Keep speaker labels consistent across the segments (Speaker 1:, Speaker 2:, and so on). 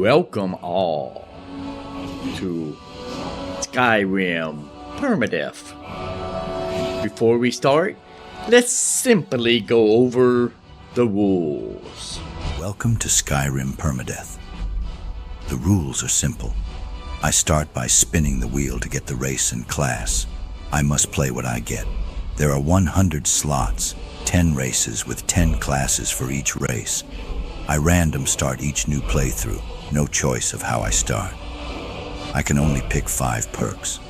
Speaker 1: Welcome all to Skyrim Permadeath. Before we start, let's simply go over the rules.
Speaker 2: Welcome to Skyrim Permadeath. The rules are simple. I start by spinning the wheel to get the race and class. I must play what I get. There are 100 slots, 10 races with 10 classes for each race. I random start each new playthrough, no choice of how I start. I can only pick 5 perks.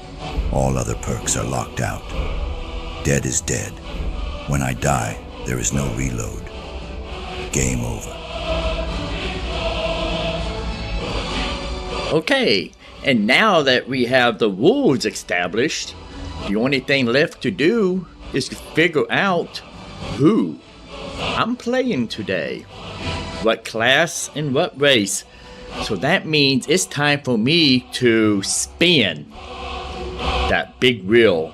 Speaker 2: All other perks are locked out. Dead is dead. When I die, there is no reload. Game over.
Speaker 1: Okay, and now that we have the rules established, the only thing left to do is to figure out who I'm playing today, what class and what race. So that means it's time for me to spin that big wheel.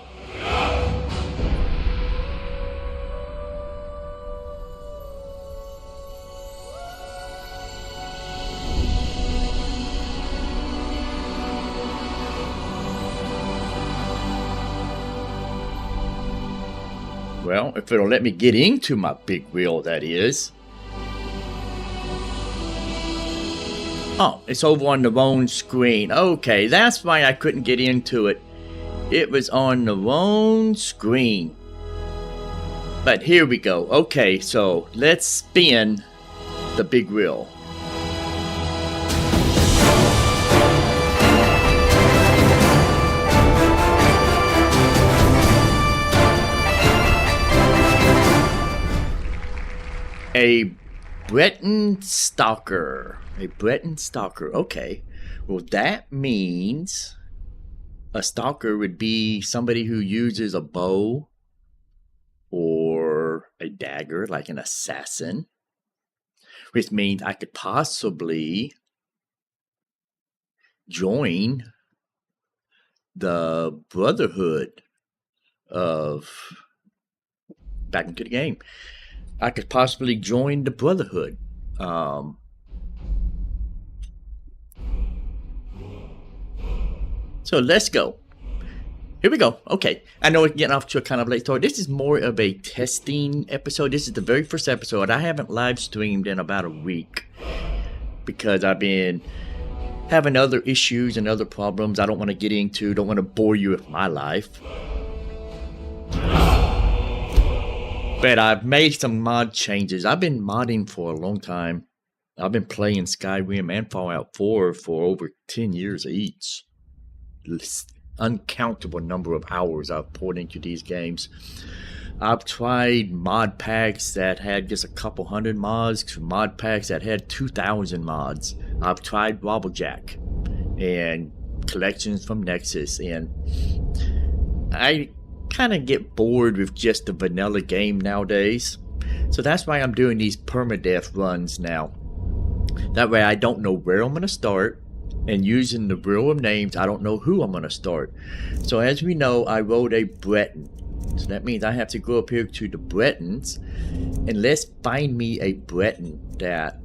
Speaker 1: Well, if it'll let me get into my big wheel, that is. Oh, it's over on the wrong screen. Okay, that's why I couldn't get into it. It was on the wrong screen. But here we go. Okay, so let's spin the big wheel. A Breton Stalker. A Breton Stalker. Okay. Well, that means a stalker would be somebody who uses a bow or a dagger, like an assassin. Which means I could possibly join the Brotherhood of... Back into the game. I could possibly join the Brotherhood. So let's go. Here we go. Okay. I know it's getting off to a kind of late start. This is more of a testing episode. This is the very first episode. I haven't live streamed in about a week because I've been having other issues and other problems I don't want to get into. Don't want to bore you with my life. But I've made some mod changes. I've been modding for a long time. I've been playing Skyrim and Fallout 4 for over 10 years each. Uncountable number of hours I've poured into these games. I've tried mod packs that had just a couple hundred mods to mod packs that had 2,000 mods. I've tried Wobblejack and collections from Nexus, and I kind of get bored with just the vanilla game nowadays. So that's why I'm doing these permadeath runs now. That way I don't know where I'm going to start, and using the wheel of names, I don't know who I'm going to start. So as we know, I rode a Breton. So that means I have to go up here to the Bretons, and let's find me a Breton that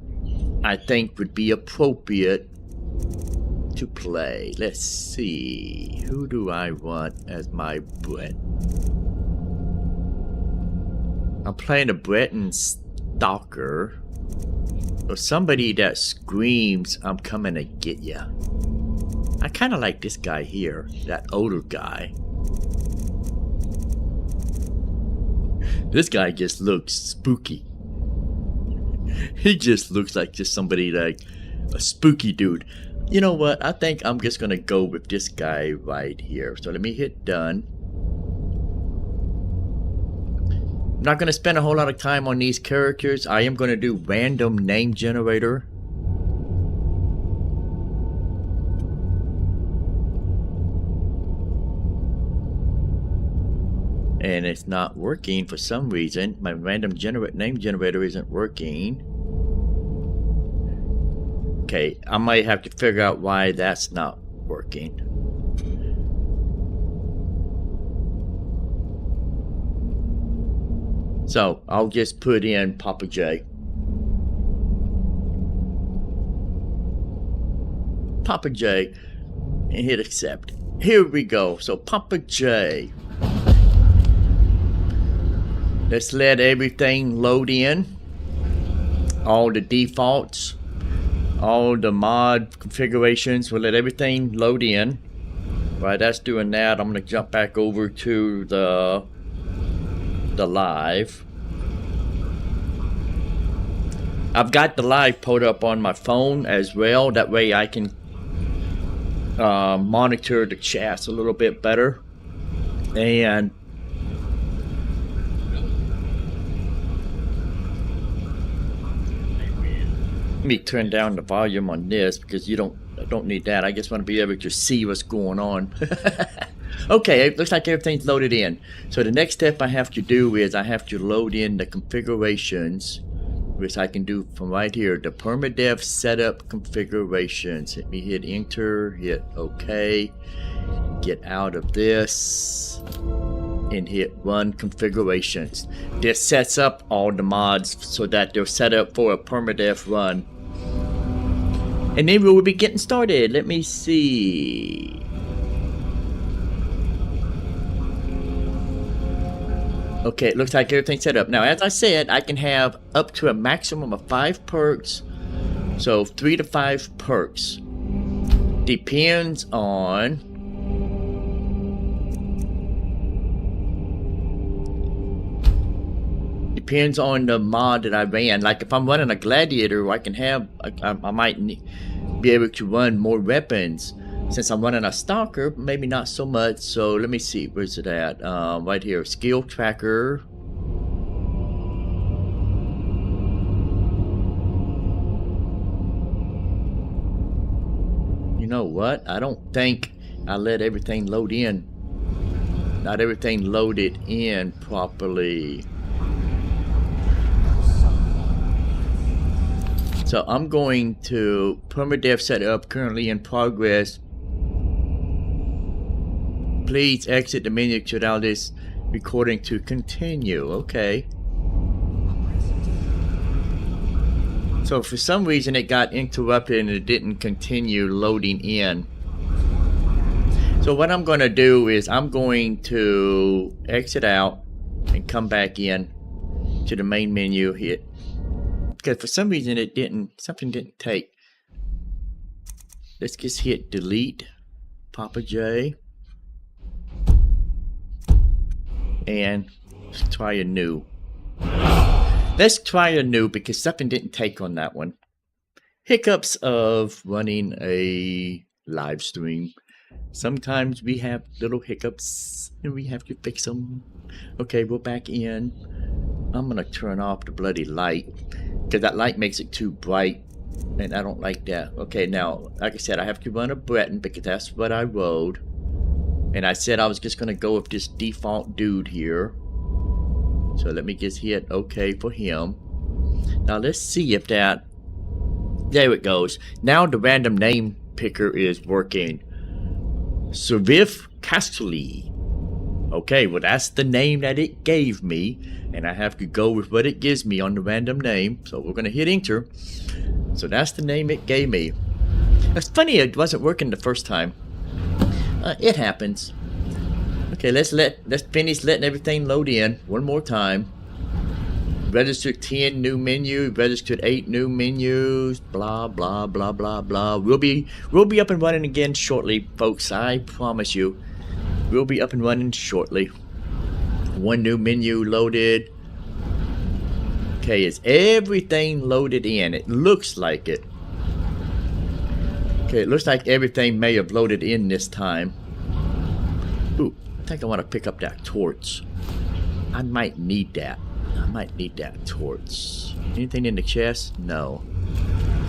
Speaker 1: I think would be appropriate to play. Let's see. Who do I want as my Breton? I'm playing a Breton Stalker. Or somebody that screams, "I'm coming to get ya." I kind of like this guy here. That older guy. This guy just looks spooky. He just looks like just somebody like a spooky dude. You know what? I think I'm just going to go with this guy right here. So let me hit done. I'm not going to spend a whole lot of time on these characters. I am going to do random name generator. And it's not working for some reason. My random name generator isn't working. Okay, I might have to figure out why that's not working. So I'll just put in Papa J. Papa J and hit accept. Here we go. So Papa J. Let's let everything load in. All the defaults, all the mod configurations. We'll let everything load in. Right, that's doing that. I'm gonna jump back over to the live. I've got the live pulled up on my phone as well. That way I can monitor the chats a little bit better. And let me turn down the volume on this because I don't need that. I just want to be able to see what's going on. Okay, it looks like everything's loaded in. So the next step I have to do is I have to load in the configurations, which I can do from right here. The Permadeath setup configurations. Let me hit enter, hit OK, get out of this, and hit run configurations. This sets up all the mods so that they're set up for a Permadeath run. And then we'll be getting started. Let me see. Okay, it looks like everything's set up. Now, as I said, I can have up to a maximum of 5 perks. So 3 to 5 perks. Depends on the mod that I ran. Like if I'm running a gladiator, I can have I might be able to run more weapons. Since I'm running a stalker, maybe not so much. So let me see, where's it at? Right here, skill tracker. You know what? I don't think I let everything load in. Not everything loaded in properly. So I'm going to Permadeath setup currently in progress. Please exit the menu to allow this recording to continue. Okay. So for some reason it got interrupted and it didn't continue loading in. So what I'm going to do is I'm going to exit out and come back in to the main menu. Hit. Because for some reason something didn't take. Let's just hit delete, Papa J. And let's try a new. Let's try a new because something didn't take on that one. Hiccups of running a live stream. Sometimes we have little hiccups and we have to fix them. Okay, we're back in. I'm going to turn off the bloody light because that light makes it too bright and I don't like that. Okay, now, like I said, I have to run a Breton because that's what I rode. And I said I was just going to go with this default dude here. So let me just hit OK for him. Now let's see if that... There it goes. Now the random name picker is working. Surviv Casterly. Okay, well that's the name that it gave me. And I have to go with what it gives me on the random name. So we're going to hit enter. So that's the name it gave me. It's funny it wasn't working the first time. It happens. Okay, let's finish letting everything load in one more time. Registered 10 new menu, registered 8 new menus, blah blah blah blah blah. We'll be up and running again shortly, folks. I promise you. We'll be up and running shortly. 1 new menu loaded. Okay, is everything loaded in? It looks like it. Okay, it looks like everything may have loaded in this time. Ooh, I think I want to pick up that torch. I might need that. I might need that torch. Anything in the chest? No.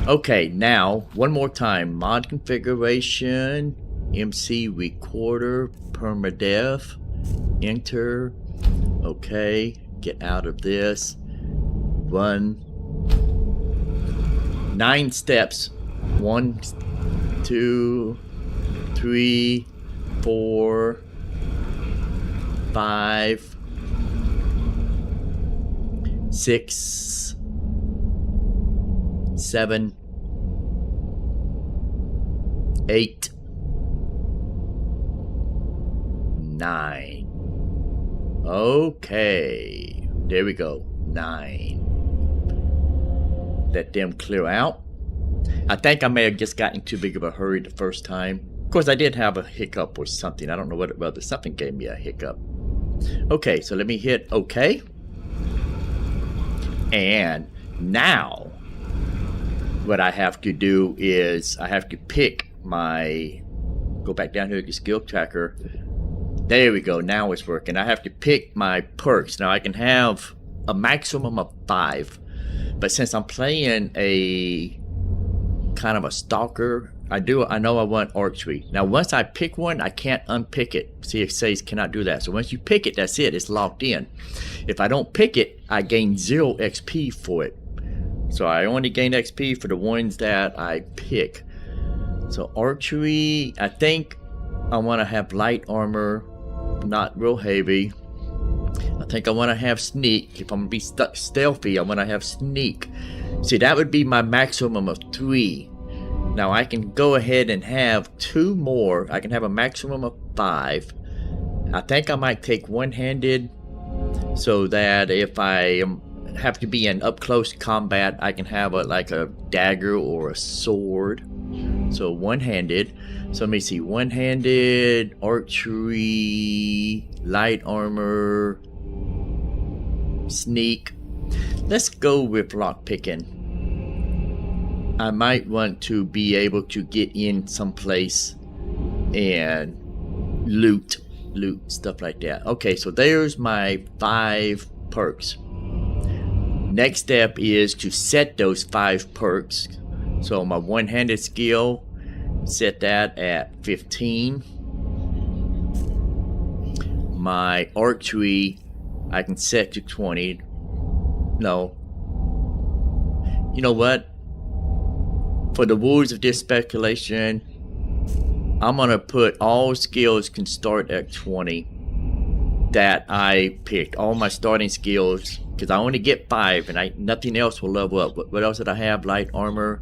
Speaker 1: Okay, now, one more time. Mod configuration, MC recorder, Permadeath, enter. Okay, get out of this. Run. 9 steps. 1, 2, 3, 4, 5, 6, 7, 8, 9. Okay, there we go. 9. Let them clear out. I think I may have just gotten too big of a hurry the first time. Of course, I did have a hiccup or something. I don't know what it was, but something gave me a hiccup. Okay, so let me hit OK. And now, what I have to do is I have to pick my... Go back down here to the skill tracker. There we go. Now it's working. I have to pick my perks. Now I can have a maximum of 5. But since I'm playing a kind of a stalker, I know I want archery. Now once I pick one, I can't unpick it. See, it says cannot do that. So once you pick it, that's it. It's locked in. If I don't pick it, I gain 0 XP for it. So I only gain XP for the ones that I pick. So archery, I think I want to have light armor, not real heavy. I think I want to have sneak. If I'm going to be stealthy, I want to have sneak. See, that would be my maximum of 3. Now I can go ahead and have 2 more. I can have a maximum of 5. I think I might take one-handed so that if I have to be in up close combat, I can have like a dagger or a sword. So one-handed. So let me see. One-handed, archery, light armor, sneak. Let's go with lock picking. I might want to be able to get in someplace and loot stuff like that. Okay, so there's my 5 perks. Next step is to set those 5 perks. So my one-handed skill, set that at 15. My archery, I can set to 20. No. You know what? For the rules of this speculation, I'm going to put all skills can start at 20 that I picked. All my starting skills, because I only get 5 and nothing else will level up. What else did I have? Light armor.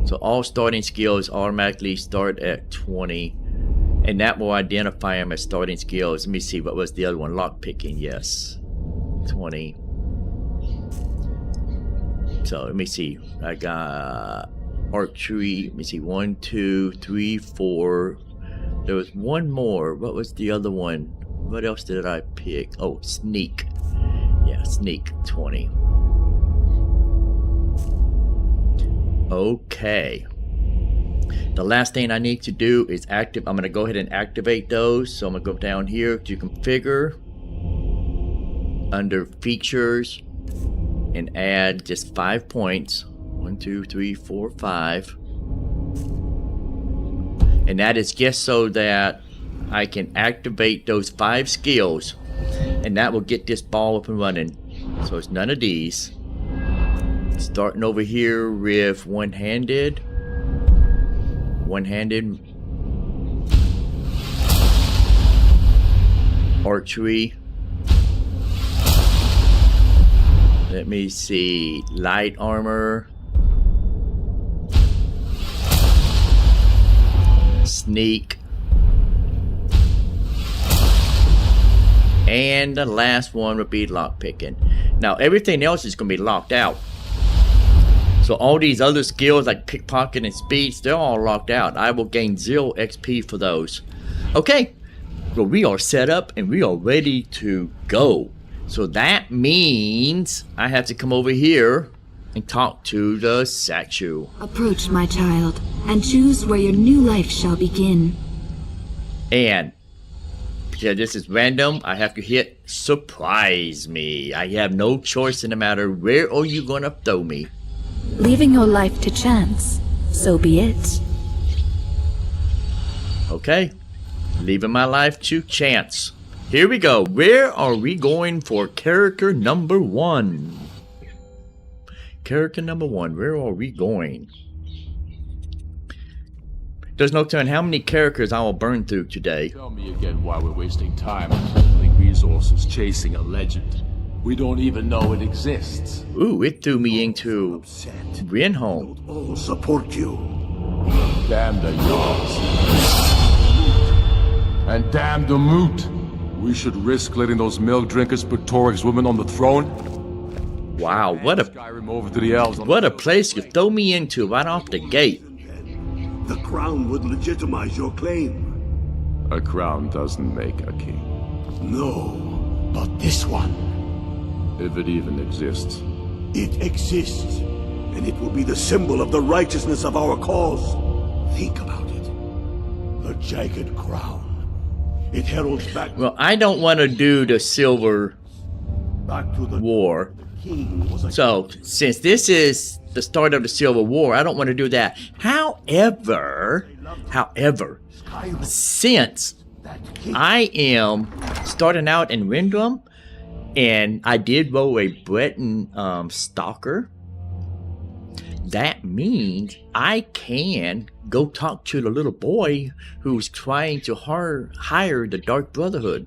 Speaker 1: So all starting skills automatically start at 20. And that will identify them as starting skills. Let me see, what was the other one? Lock picking, yes. 20. So let me see. I got archery. Let me see. 1, 2, 3, 4. There was one more. What was the other one? What else did I pick? Oh, sneak. Yeah, sneak 20. Okay. The last thing I need to do is I'm going to go ahead and activate those. So I'm going to go down here to configure, under features, and add just 5 points. 1, 2, 3, 4, 5. And that is just so that I can activate those 5 skills, and that will get this ball up and running. So it's none of these. Starting over here with one-handed, archery. Let me see, light armor, sneak, and the last one would be lock picking. Now everything else is going to be locked out. So all these other skills like pickpocket and speeds, they're all locked out. I will gain 0 XP for those. Okay, well, we are set up and we are ready to go. So that means I have to come over here and talk to the statue.
Speaker 3: Approach, my child, and choose where your new life shall begin.
Speaker 1: And because this is random, I have to hit surprise me. I have no choice in the matter. Where are you gonna throw me?
Speaker 3: Leaving your life to chance, so be it.
Speaker 1: Okay, leaving my life to chance. Here we go. Where are we going for character number 1? Character number 1, where are we going? There's no telling how many characters I will burn through today.
Speaker 4: Tell me again why we're wasting time pulling resources chasing a legend. We don't even know it exists.
Speaker 1: Ooh, it threw me into Renholm.
Speaker 5: We'll all support you.
Speaker 4: Damn the yards. And damn the moot. We should risk letting those milk drinkers put Torik's woman on the throne.
Speaker 1: Wow, what a
Speaker 4: Skyrim over to the elves.
Speaker 1: what a place you throw me into right off the gate.
Speaker 5: The crown would legitimize your claim.
Speaker 4: A crown doesn't make a king.
Speaker 5: No, but this one,
Speaker 4: If it even exists.
Speaker 5: it exists. And it will be the symbol of the righteousness of our cause. Think about it. The jagged crown. It heralds back,
Speaker 1: Well, I don't want to do the Silver
Speaker 5: back to the
Speaker 1: War.
Speaker 5: king was a
Speaker 1: So, since this is the start of the Civil War, I don't want to do that. However, since I am starting out in Windham, and I did roll a Breton stalker, that means I can go talk to the little boy who's trying to hire the Dark Brotherhood.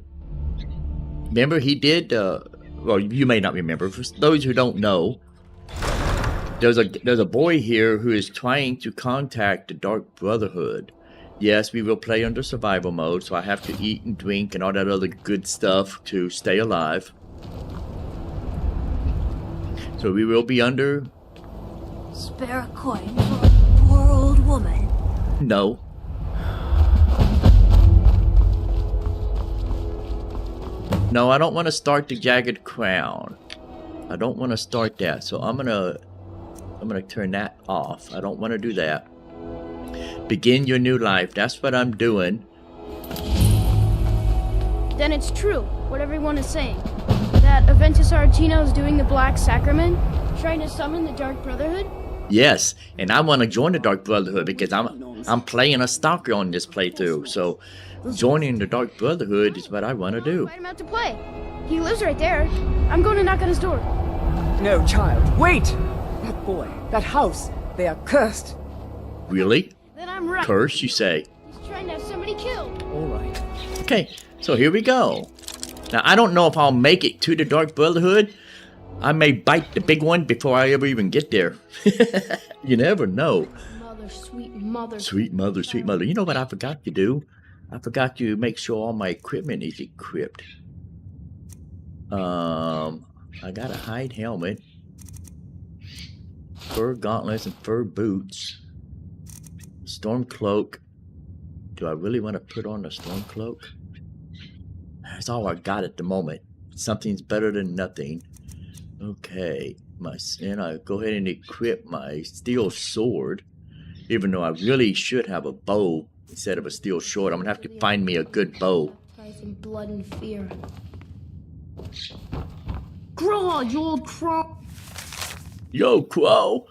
Speaker 1: Remember, he did. Well, you may not remember. For those who don't know, there's a boy here who is trying to contact the Dark Brotherhood. Yes, we will play under survival mode, so I have to eat and drink and all that other good stuff to stay alive. So we will be under.
Speaker 6: Spare a coin for a poor old woman.
Speaker 1: No. No, I don't want to start the Jagged Crown. I don't want to start that, so I'm gonna turn that off. I don't want to do that. Begin your new life. That's what I'm doing.
Speaker 7: Then it's true, what everyone is saying. That Aventus Artino is doing the Black Sacrament, trying to summon the Dark Brotherhood?
Speaker 1: Yes, and I want to join the Dark Brotherhood because I'm playing a stalker on this playthrough. So joining the Dark Brotherhood is what I want to do.
Speaker 7: Invite him out to play. He lives right there. I'm going to knock on his door.
Speaker 8: No, child, wait! That boy, that house, they are cursed.
Speaker 1: Really?
Speaker 7: Then I'm right.
Speaker 1: Curse, you say?
Speaker 7: He's trying to have somebody killed.
Speaker 8: All right.
Speaker 1: Okay, so here we go. Now, I don't know if I'll make it to the Dark Brotherhood. I may bite the big one before I ever even get there. You never know.
Speaker 7: Mother, sweet mother.
Speaker 1: Sweet mother, sweet mother. You know what I forgot to do? I forgot to make sure all my equipment is equipped. I got a hide helmet, fur gauntlets and fur boots, storm cloak. Do I really want to put on the storm cloak? That's all I got at the moment. Something's better than nothing. Okay, and I go ahead and equip my steel sword, even though I really should have a bow instead of a steel sword. I'm gonna have to find me a good bow.
Speaker 7: In blood and fear. Crawl, you old crow.
Speaker 1: Yo, Crow!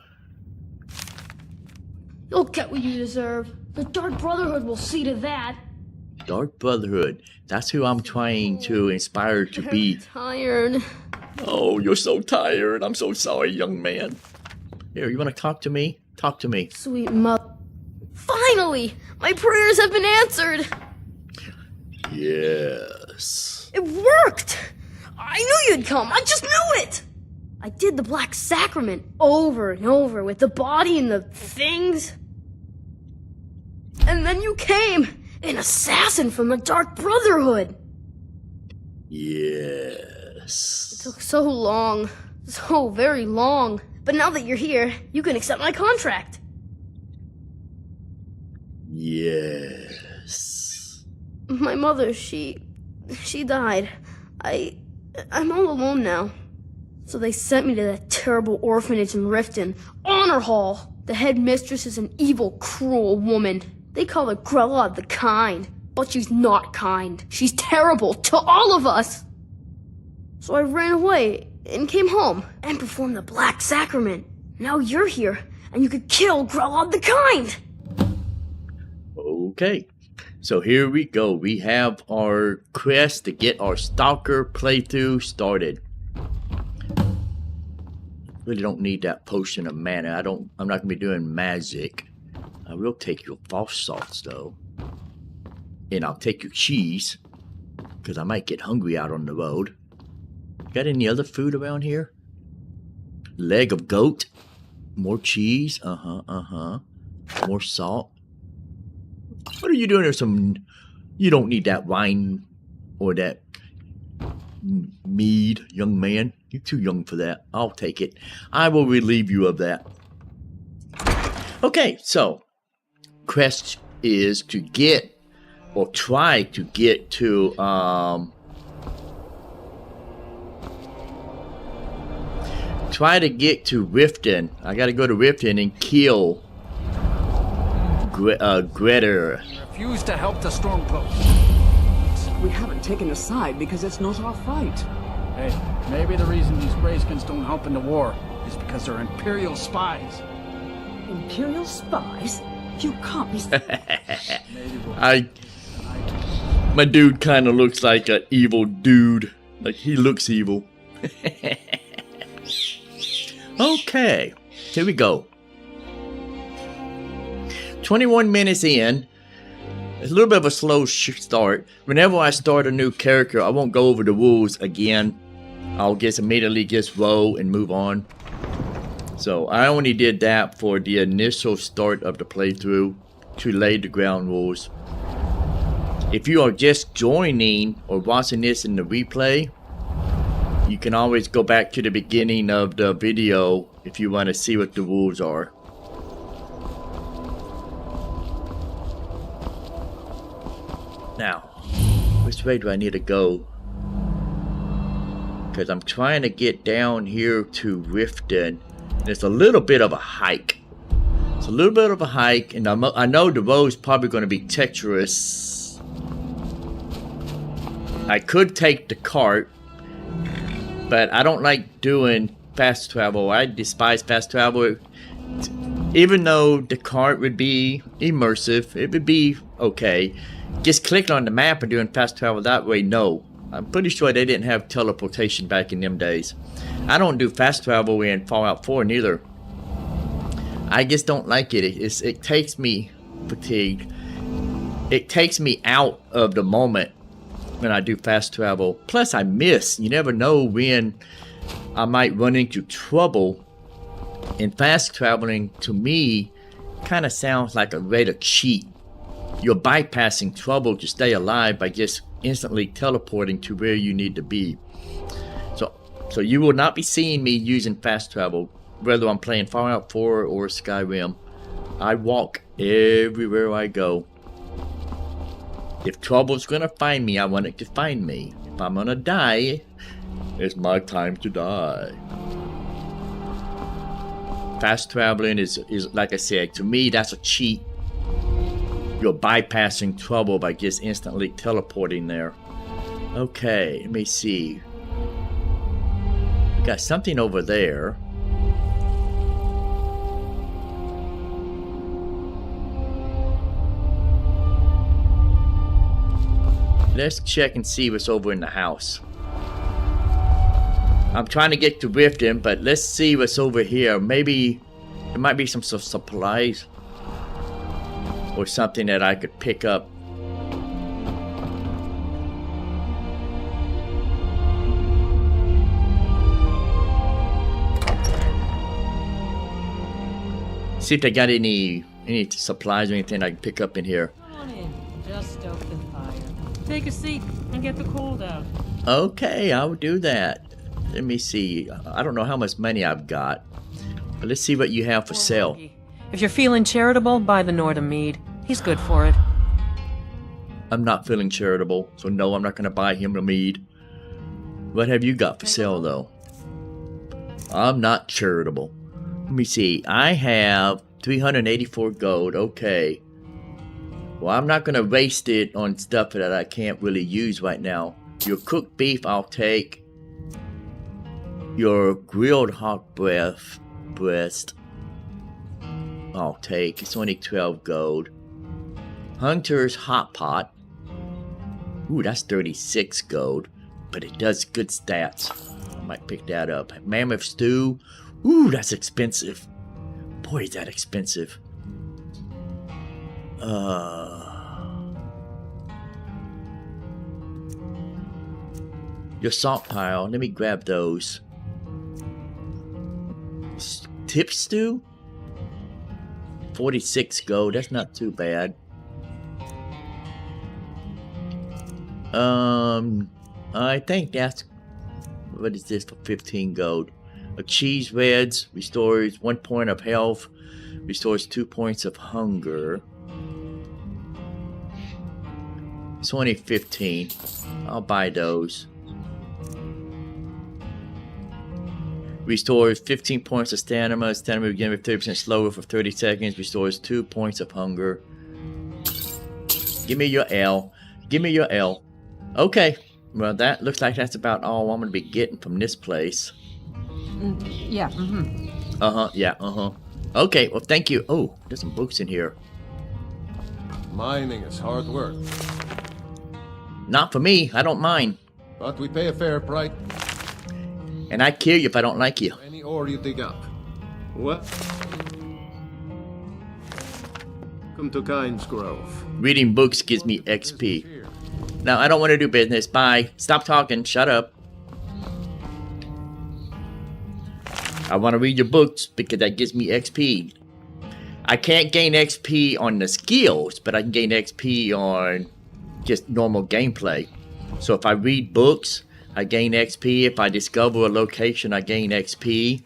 Speaker 7: You'll get what you deserve. The Dark Brotherhood will see to that.
Speaker 1: Dark Brotherhood. That's who I'm trying to inspire to be.
Speaker 7: Tired.
Speaker 1: Oh, you're so tired. I'm so sorry, young man. Here, you want to talk to me? Talk to me.
Speaker 7: Sweet mother. Finally! My prayers have been answered!
Speaker 1: Yes.
Speaker 7: It worked! I knew you'd come! I just knew it! I did the Black Sacrament over and over with the body and the things. And then you came! An assassin from the Dark Brotherhood!
Speaker 1: Yes.
Speaker 7: It took so long. So very long. But now that you're here, you can accept my contract.
Speaker 1: Yes.
Speaker 7: My mother, she died. I'm all alone now. So they sent me to that terrible orphanage in Riften, Honor Hall. The headmistress is an evil, cruel woman. They call her Grella the Kind, but she's not kind. She's terrible to all of us. So I ran away and came home and performed the Black Sacrament. Now you're here, and you could kill Grella the Kind.
Speaker 1: Okay. So here we go. We have our quest to get our Stalker playthrough started. Really don't need that potion of mana. I'm not gonna be doing magic. I will take your false salts though. And I'll take your cheese. Because I might get hungry out on the road. Got any other food around here? Leg of goat. More cheese. More salt. What are you doing? There's some. You don't need that wine or that mead, young man. You're too young for that. I'll take it. I will relieve you of that. Okay, so quest is to get or try to get to Riften. I gotta go to Riften and kill Greta.
Speaker 8: Refuse to help the Stormcloak. We haven't taken a side because it's not our fight.
Speaker 9: Hey, maybe the reason these Greyskins don't help in the war is because they're Imperial spies.
Speaker 8: Imperial spies? You can't be...
Speaker 1: My dude kind of looks like an evil dude. Like, he looks evil. Okay, here we go. 21 minutes in. It's a little bit of a slow start. Whenever I start a new character, I won't go over the rules again. I'll just immediately roll and move on. So I only did that for the initial start of the playthrough to lay the ground rules. If you are just joining or watching this in the replay, you can always go back to the beginning of the video if you want to see what the rules are. Now, which way do I need to go? Because I'm trying to get down here to Riften. It's a little bit of a hike. It's a little bit of a hike, and I know the road's probably going to be treacherous. I could take the cart, but I don't like doing fast travel. I despise fast travel. Even though the cart would be immersive, it would be okay. Just clicking on the map and doing fast travel that way, no. I'm pretty sure they didn't have teleportation back in them days. I don't do fast travel in Fallout 4 neither. I just don't like it. It takes me fatigued. It takes me out of the moment when I do fast travel. Plus I miss. You never know when I might run into trouble. And fast traveling to me kind of sounds like a way to cheat. You're bypassing trouble to stay alive by just instantly teleporting to where you need to be. So you will not be seeing me using fast travel, whether I'm playing Fallout 4 or Skyrim. I walk everywhere I go. If trouble's gonna find me, I want it to find me. If I'm gonna die, it's my time to die. Fast traveling is like I said, to me that's a cheat. You're bypassing trouble by just instantly teleporting there. Okay, let me see. We got something over there. Let's check and see what's over in the house. I'm trying to get to Riften, but let's see what's over here. Maybe there might be some supplies or something that I could pick up. See if they got any supplies or anything I can pick up in here.
Speaker 10: Come on in. Just stoke the fire. Take a seat and get the cold out.
Speaker 1: Okay, I'll do that. Let me see. I don't know how much money I've got, but let's see what you have for sale.
Speaker 10: If you're feeling charitable, buy the Nordham mead. He's good for it.
Speaker 1: I'm not feeling charitable, so no, I'm not going to buy him the mead. What have you got for sale, though? I'm not charitable. Let me see. I have 384 gold. Okay. Well, I'm not going to waste it on stuff that I can't really use right now. Your cooked beef, I'll take. Your grilled hog breast, I'll take. It's only 12 gold. Hunter's hot pot. Ooh, that's 36 gold, but it does good stats. I might pick that up. Mammoth stew. Ooh, that's expensive. Boy, is that expensive. Your salt pile. Let me grab those. Tip stew? 46 gold. That's not too bad. I think that's, what is this for 15 gold? A cheese reds restores 1 point of health, restores 2 points of hunger. It's only 15. I'll buy those. Restores 15 points of stamina. Stamina again with 30% slower for 30 seconds. Restores 2 points of hunger. Give me your L. Give me your L. Okay. Well, that looks like that's about all I'm going to be getting from this place.
Speaker 10: Yeah. Mm-hmm.
Speaker 1: Yeah. Okay. Well, thank you. Oh, there's some books in here.
Speaker 11: Mining is hard work.
Speaker 1: Not for me. I don't mind.
Speaker 11: But we pay a fair price.
Speaker 1: And I kill you if I don't like you.
Speaker 11: Any ore you dig up. What? Come to Kyne's Grove.
Speaker 1: Reading books gives me XP. Now, I don't want to do business. Bye. Stop talking. Shut up. I want to read your books because that gives me XP. I can't gain XP on the skills, but I can gain XP on just normal gameplay. So if I read books, I gain XP. If I discover a location, I gain XP.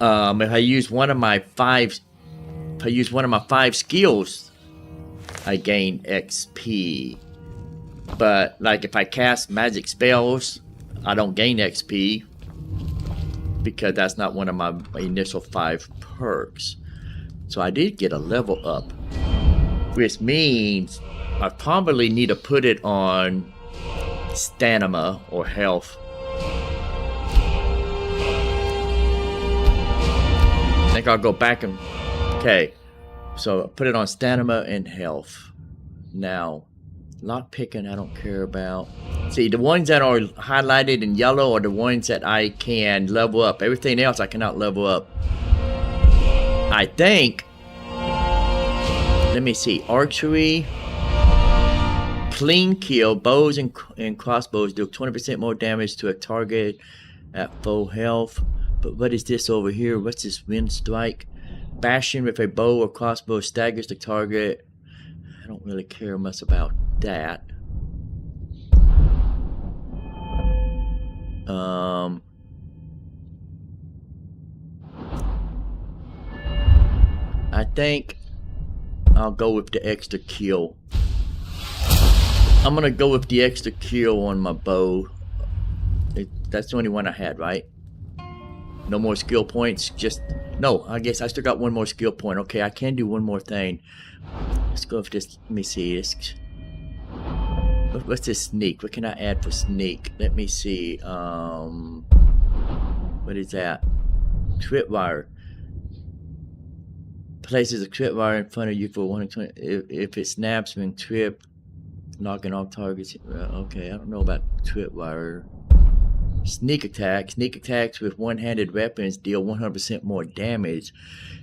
Speaker 1: If I use one of my five skills, I gain XP. But like if I cast magic spells, I don't gain XP because that's not one of my initial 5 perks. So I did get a level up, which means I probably need to put it on stamina or health. I think I'll go back and... Okay, so put it on stamina and health. Now, lock picking I don't care about. See, the ones that are highlighted in yellow are the ones that I can level up. Everything else I cannot level up. I think... Let me see. Archery... Clean kill, bows and crossbows do 20% more damage to a target at full health. But what is this over here? What's this wind strike? Bashing with a bow or crossbow staggers the target. I don't really care much about that. I think I'll go with the extra kill. I'm gonna go with the extra kill on my bow. That's the only one I had, right? No more skill points. Just no. I guess I still got one more skill point. Okay, I can do one more thing. Let's go with this. Let me see. What's this sneak? What can I add for sneak? Let me see. What is that? Tripwire. Places a tripwire in front of you for 120. If it snaps when tripped. Knocking off targets. Okay, I don't know about tripwire. Sneak attack. Sneak attacks with one-handed weapons deal 100% more damage.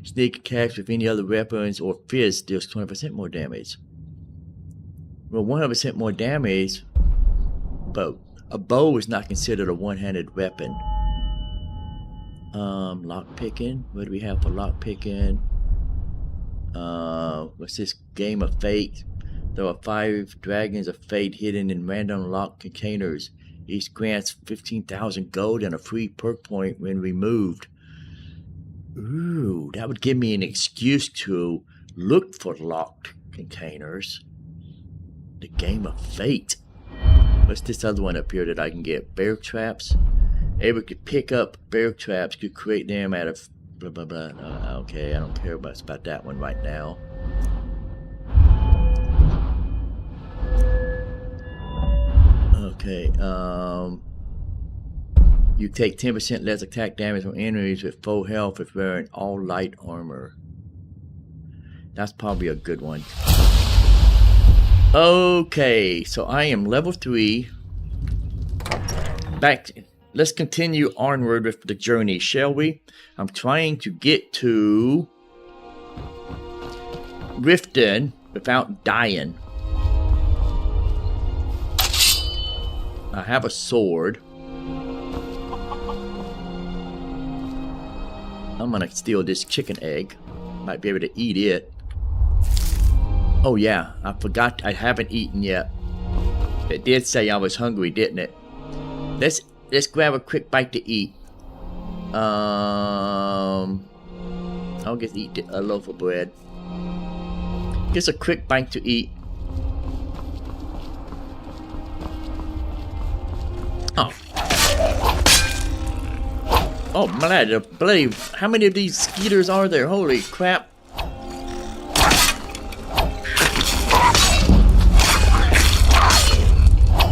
Speaker 1: Sneak attacks with any other weapons or fists deals 20% more damage. Well, 100% more damage, but a bow is not considered a one-handed weapon. Lock picking. What do we have for lock picking? What's this? Game of Fate. There are 5 dragons of fate hidden in random locked containers. Each grants 15,000 gold and a free perk point when removed. Ooh, that would give me an excuse to look for locked containers. The Game of Fate. What's this other one up here that I can get? Bear traps. Able to pick up bear traps, could create them out of blah blah blah. Okay, I don't care much about that one right now. Okay, you take 10% less attack damage from enemies with full health if wearing all light armor. That's probably a good one. Okay, so I am level 3. Let's continue onward with the journey, shall we? I'm trying to get to Riften without dying. I have a sword. I'm gonna steal this chicken egg. Might be able to eat it. Oh yeah, I forgot I haven't eaten yet. It did say I was hungry, didn't it? Let's grab a quick bite to eat. I'll just eat a loaf of bread. Just a quick bite to eat. Oh. Oh, man, bloody, how many of these skeeters are there? Holy crap.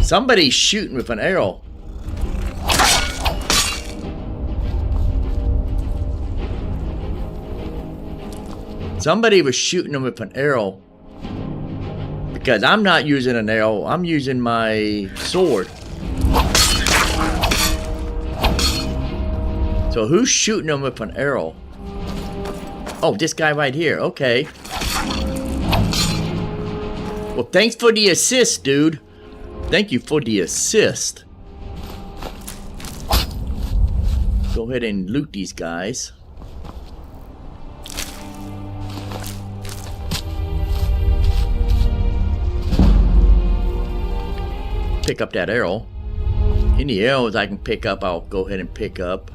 Speaker 1: Somebody's shooting with an arrow. Somebody was shooting them with an arrow. Because I'm not using an arrow, I'm using my sword. So who's shooting them with an arrow? Oh, this guy right here, okay. Well, thanks for the assist, dude. Thank you for the assist. Go ahead and loot these guys. Pick up that arrow. Any arrows I can pick up, I'll go ahead and pick up.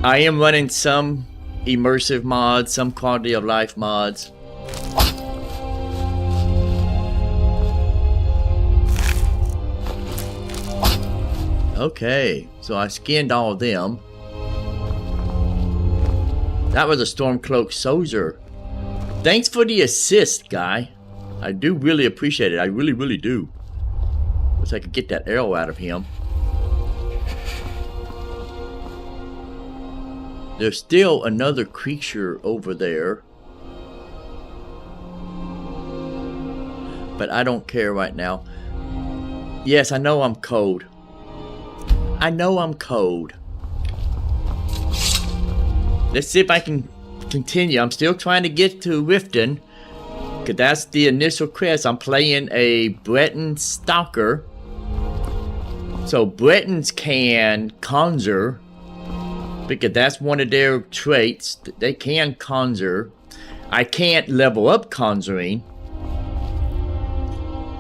Speaker 1: I am running some immersive mods, some quality of life mods. Okay, so I skinned all of them. That was a Stormcloak soldier. Thanks for the assist, guy. I do really appreciate it. I really, really do. Wish I could get that arrow out of him. There's still another creature over there. But I don't care right now. Yes, I know I'm cold. I know I'm cold. Let's see if I can continue. I'm still trying to get to Riften. Because that's the initial quest. I'm playing a Breton Stalker. So Bretons can conjure. Because that's one of their traits. They can conjure. I can't level up conjuring.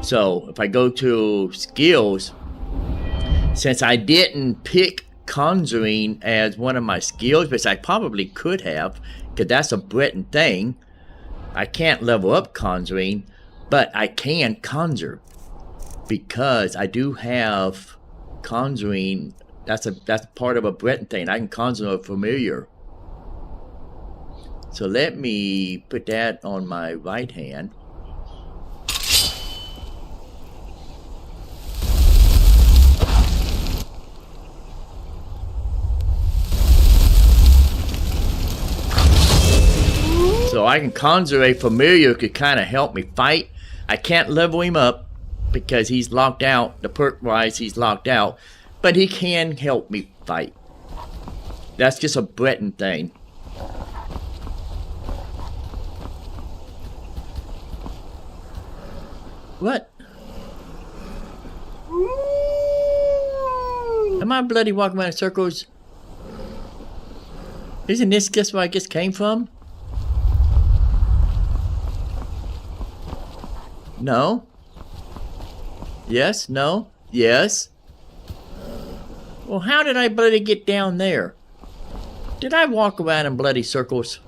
Speaker 1: So if I go to skills, since I didn't pick conjuring as one of my skills, which I probably could have, because that's a Breton thing, I can't level up conjuring, but I can conjure. Because I do have conjuring. That's part of a Breton thing. I can conjure a familiar. So let me put that on my right hand. So I can conjure a familiar who could kind of help me fight. I can't level him up because he's locked out. The perk wise, he's locked out. But he can help me fight. That's just a Breton thing. What? Am I bloody walking around in circles? Isn't this just where I just came from? No. Yes, no, yes. Well, how did I bloody get down there? Did I walk around in bloody circles?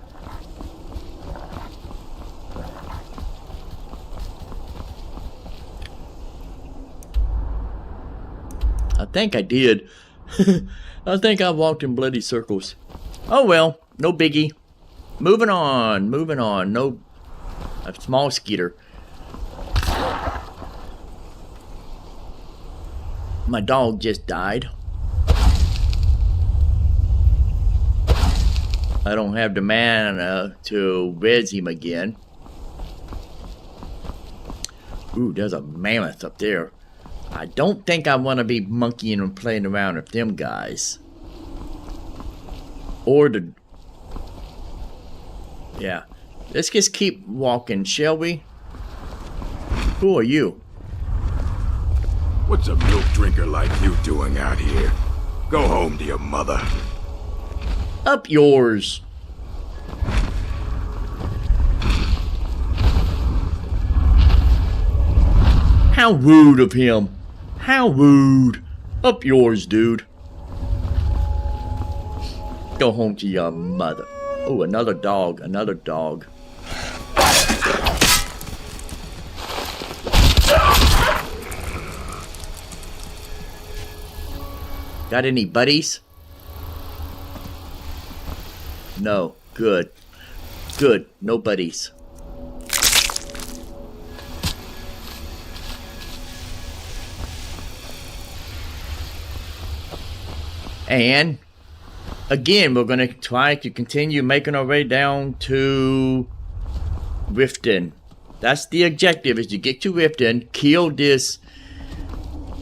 Speaker 1: I think I did. I think I walked in bloody circles. Oh well, no biggie. Moving on, moving on. No, a small skeeter. My dog just died. I don't have the mana to res him again. Ooh, there's a mammoth up there. I don't think I want to be monkeying and playing around with them guys. Or the... Yeah. Let's just keep walking, shall we? Who are you?
Speaker 12: What's a milk drinker like you doing out here? Go home to your mother.
Speaker 1: Up yours. How rude of him. How rude. Up yours, dude. Go home to your mother. Oh, another dog. Another dog. Got any buddies? No. Good. Good. No buddies. And again, we're going to try to continue making our way down to Riften. That's the objective, is to get to Riften, kill this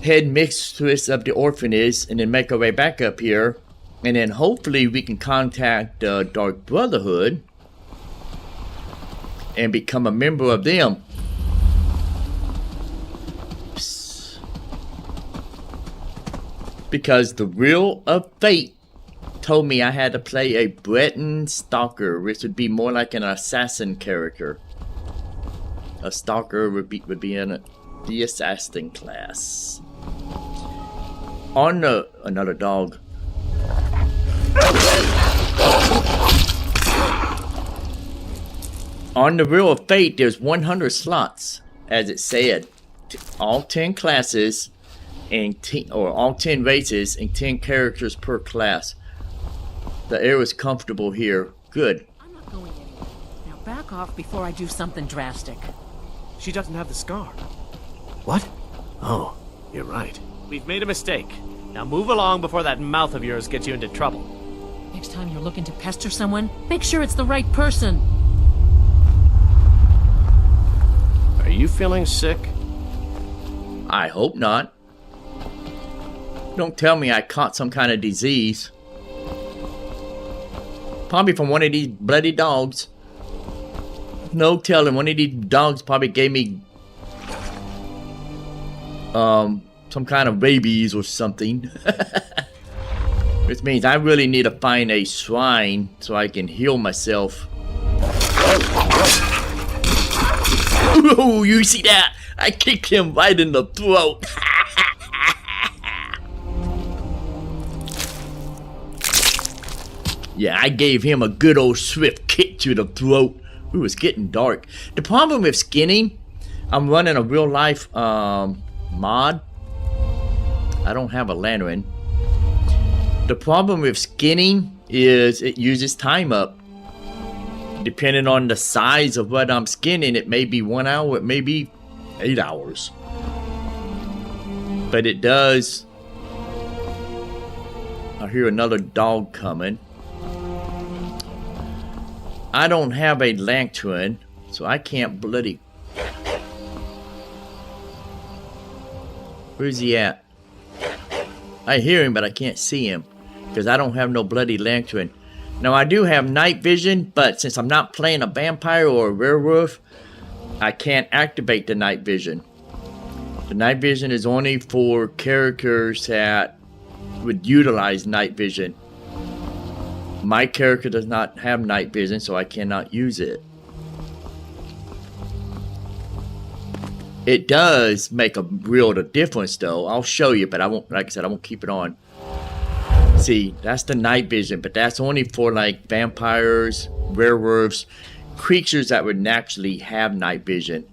Speaker 1: head mistress of the orphanage, and then make our way back up here. And then hopefully we can contact the Dark Brotherhood and become a member of them. Because the Wheel of Fate told me I had to play a Breton stalker, which would be more like an assassin character. A stalker would be in the assassin class. On the another dog. On the Wheel of Fate, there's 100 slots, as it said. All 10 classes. And all 10 races and 10 characters per class. The air is comfortable here. Good.
Speaker 10: I'm not going anywhere. Now back off before I do something drastic.
Speaker 13: She doesn't have the scar. What? Oh, you're right. We've made a mistake. Now move along before that mouth of yours gets you into trouble.
Speaker 10: Next time you're looking to pester someone, make sure it's the right person.
Speaker 13: Are you feeling sick?
Speaker 1: I hope not. Don't tell me I caught some kind of disease. Probably from one of these bloody dogs. No telling, one of these dogs probably gave me some kind of rabies or something. Which means I really need to find a shrine so I can heal myself. Oh, you see that? I kicked him right in the throat. Yeah, I gave him a good old swift kick to the throat. Ooh, it's getting dark. The problem with skinning, I'm running a real life mod. I don't have a lantern. The problem with skinning is it uses time up. Depending on the size of what I'm skinning, it may be 1 hour, it may be 8 hours. But it does. I hear another dog coming. I don't have a lantern, so I can't bloody... Where's he at? I hear him, but I can't see him. Because I don't have no bloody lantern. Now, I do have night vision, but since I'm not playing a vampire or a werewolf, I can't activate the night vision. The night vision is only for characters that would utilize night vision. My character does not have night vision, so I cannot use it. It does make a real difference, though. I'll show you, but I won't. Like I said, I won't keep it on. See, that's the night vision, but that's only for like vampires, werewolves, creatures that would naturally have night vision.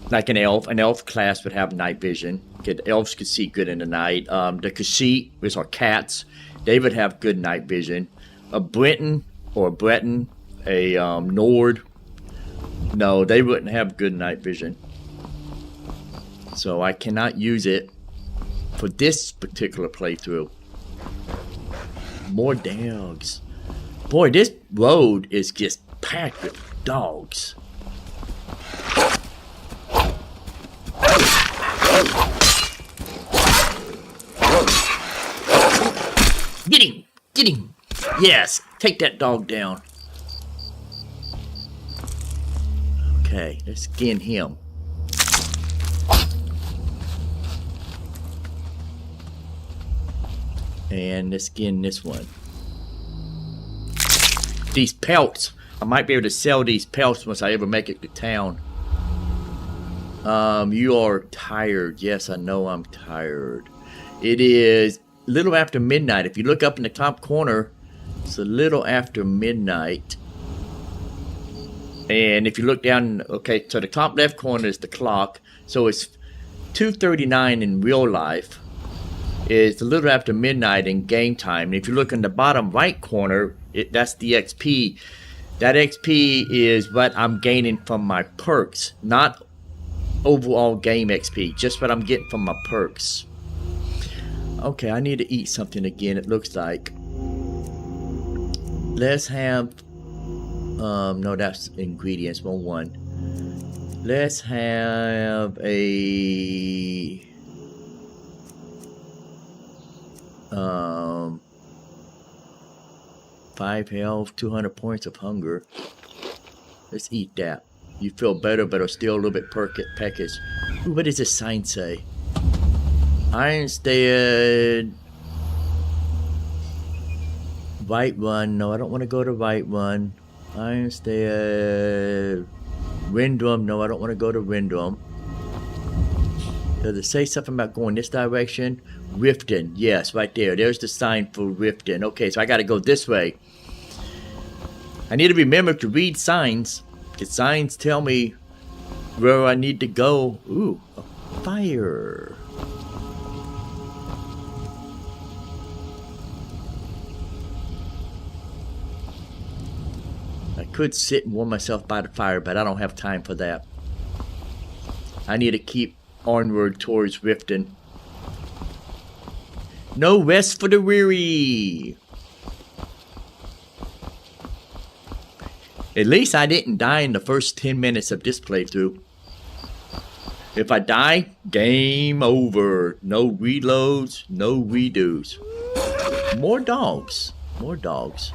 Speaker 1: Like an elf class would have night vision. Elves could see good in the night. The Khajiit, which are cats, they would have good night vision. A Breton, a Nord, no, they wouldn't have good night vision. So I cannot use it for this particular playthrough. More dogs. Boy, this road is just packed with dogs. Get him! Get him! Yes! Take that dog down. Okay, let's skin him. And let's skin this one. These pelts. I might be able to sell these pelts once I ever make it to town. You are tired. Yes, I know I'm tired. It is a little after midnight. If you look up in the top corner, it's a little after midnight. And if you look down, okay, so the top left corner is the clock. So it's 2:39 in real life. It's a little after midnight in game time. And if you look in the bottom right corner, that's the XP. That XP is what I'm gaining from my perks, not overall game XP, just what I'm getting from my perks. Okay, I need to eat something again, it looks like. Let's have, no, that's ingredients, one. Let's have a, 5 health, 200 points of hunger. Let's eat that. You feel better, but are still a little bit peckish. Ooh, what does this sign say? Ironstead. White Run. No, I don't want to go to White Run. Ironstead. Windrum. No, I don't want to go to Windrum. Does it say something about going this direction? Riften. Yes, right there. There's the sign for Riften. Okay, so I got to go this way. I need to remember to read signs. The signs tell me where I need to go. Ooh, a fire. I could sit and warm myself by the fire, but I don't have time for that. I need to keep onward towards Riften. No rest for the weary. At least I didn't die in the first 10 minutes of this playthrough. If I die, game over. No reloads, no redos. More dogs. More dogs.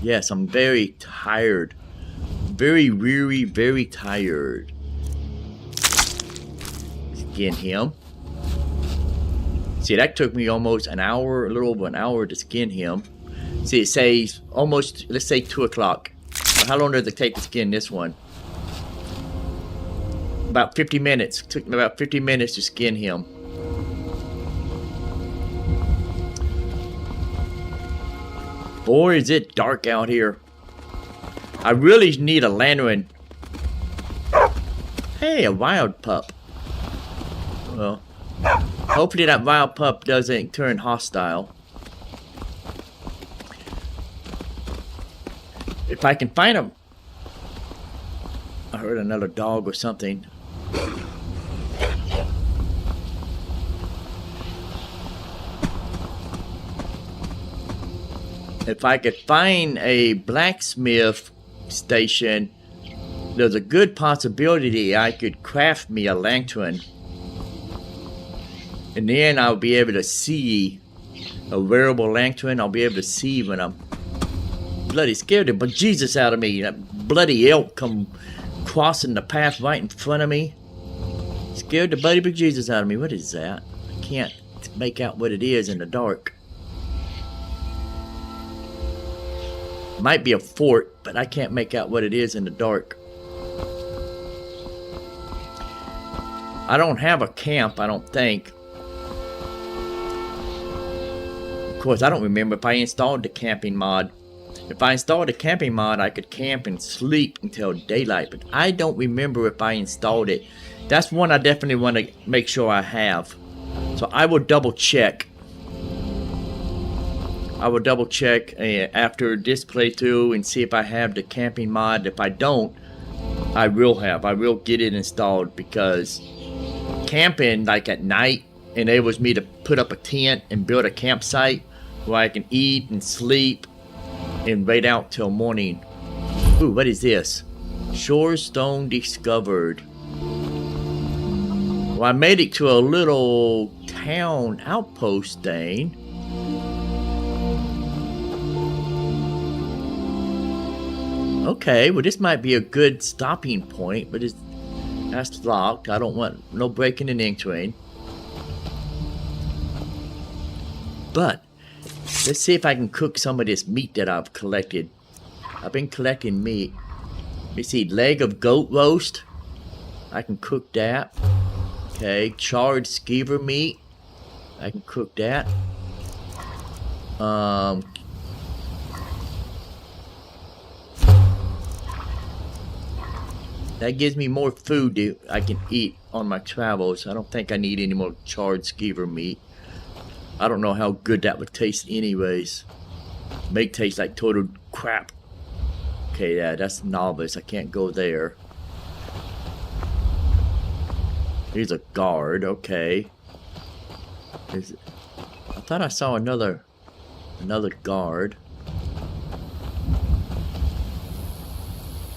Speaker 1: Yes, I'm very tired. Very weary, very tired. Skin him. See, that took me almost an hour, a little over an hour to skin him. See, it says almost, let's say 2 o'clock. How long does it take to skin this one? About 50 minutes. It took me about 50 minutes to skin him. Boy, is it dark out here. I really need a lantern. Hey, a wild pup. Well, hopefully that wild pup doesn't turn hostile. If I can find him. I heard another dog or something. If I could find a blacksmith station, there's a good possibility I could craft me a lantern. And then I'll be able to see a wearable lantern. I'll be able to see when I'm bloody scared the bejesus out of me. That bloody elk come crossing the path right in front of me. Scared the bloody bejesus out of me. What is that? I can't make out what it is in the dark. Might be a fort, but I can't make out what it is in the dark. I don't have a camp, I don't think. Of course, I don't remember if I installed the camping mod. If I installed the camping mod, I could camp and sleep until daylight, but I don't remember if I installed it. That's one I definitely want to make sure I have. So I will double check. I will double check after this playthrough and see if I have the camping mod. If I don't, I will have. I will get it installed because camping like at night enables me to put up a tent and build a campsite where I can eat and sleep and wait out till morning. Ooh, what is this? Shorestone discovered. Well, I made it to a little town outpost thing. Okay, well this might be a good stopping point, but that's locked. I don't want no breaking and entering. But let's see if I can cook some of this meat that I've collected. I've been collecting meat. Let me see, leg of goat roast. I can cook that. Okay, charred skeever meat. I can cook that. That gives me more food that I can eat on my travels. I don't think I need any more charred skeever meat. I don't know how good that would taste anyways. May taste like total crap. Okay, yeah, that's novice. I can't go there. Here's a guard, okay. I thought I saw another guard.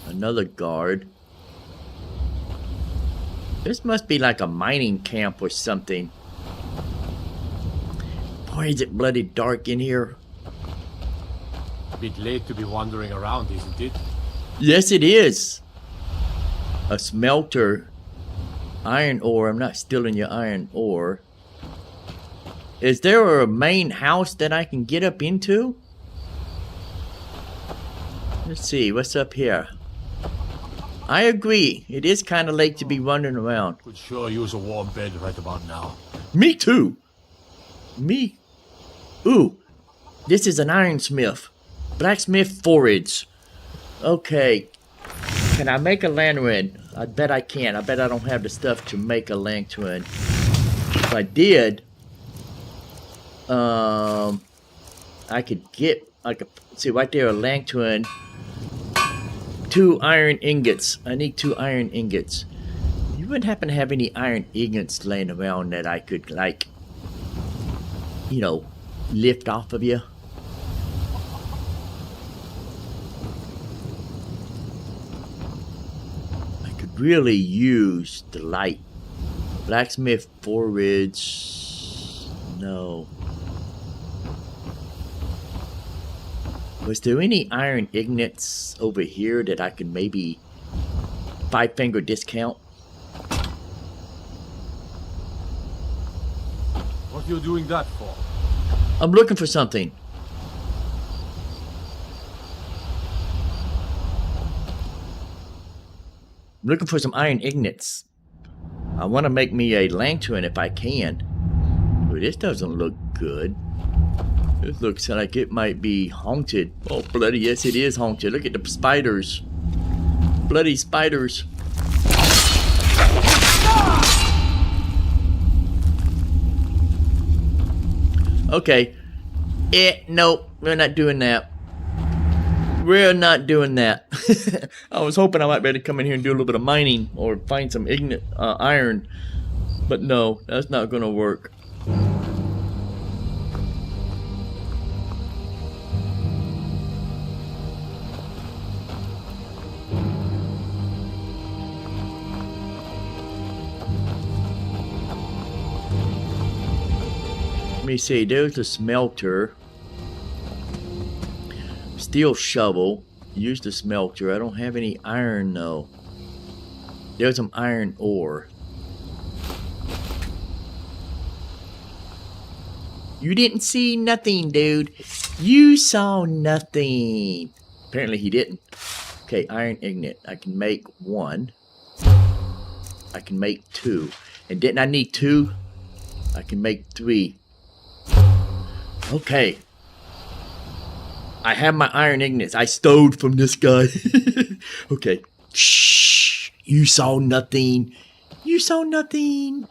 Speaker 1: Another guard. This must be like a mining camp or something. Boy, is it bloody dark in here.
Speaker 4: A bit late to be wandering around, isn't it?
Speaker 1: Yes, it is. A smelter. Iron ore. I'm not stealing your iron ore. Is there a main house that I can get up into? Let's see. What's up here? I agree. It is kind of late to be wandering around.
Speaker 4: Could sure use a warm bed right about now.
Speaker 1: Me too. Me. Ooh. This is an ironsmith. Blacksmith forage. Okay. Can I make a lantern? I bet I can. I bet I don't have the stuff to make a lantern. If I did, I could see right there a lantern. 2 iron ingots. I need 2 iron ingots. You wouldn't happen to have any iron ingots laying around that I could, like, you know, lift off of you? I could really use the light. Blacksmith forage. No. Was there any iron ingots over here that I could maybe 5-finger discount?
Speaker 4: What are you doing that for?
Speaker 1: I'm looking for something. I'm looking for some iron ingots. I want to make me a lantern if I can. But this doesn't look good. This looks like it might be haunted. Oh, bloody yes, it is haunted. Look at the spiders. Bloody spiders. Okay. Nope. We're not doing that. We're not doing that. I was hoping I might be able to come in here and do a little bit of mining or find some iron. But no, that's not going to work. Let me see, there's the smelter. Steel shovel. Use the smelter. I don't have any iron though. There's some iron ore. You didn't see nothing, dude. You saw nothing. Apparently he didn't. Okay, iron ingot. I can make 1. I can make 2. And didn't I need 2? I can make 3. Okay. I have my iron ingots. I stole from this guy. Okay. Shh. You saw nothing. You saw nothing.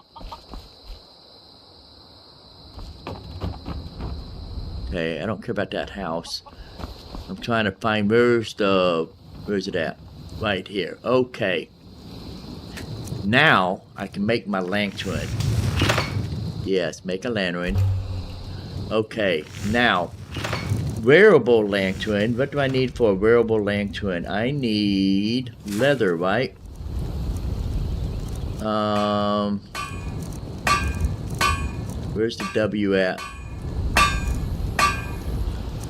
Speaker 1: Okay, I don't care about that house. I'm trying to find where's it at? Right here. Okay. Now I can make my lantern. Yes, make a lantern. Okay, now wearable lantern. What do I need for a wearable lantern? I need leather, right? Where's the W at?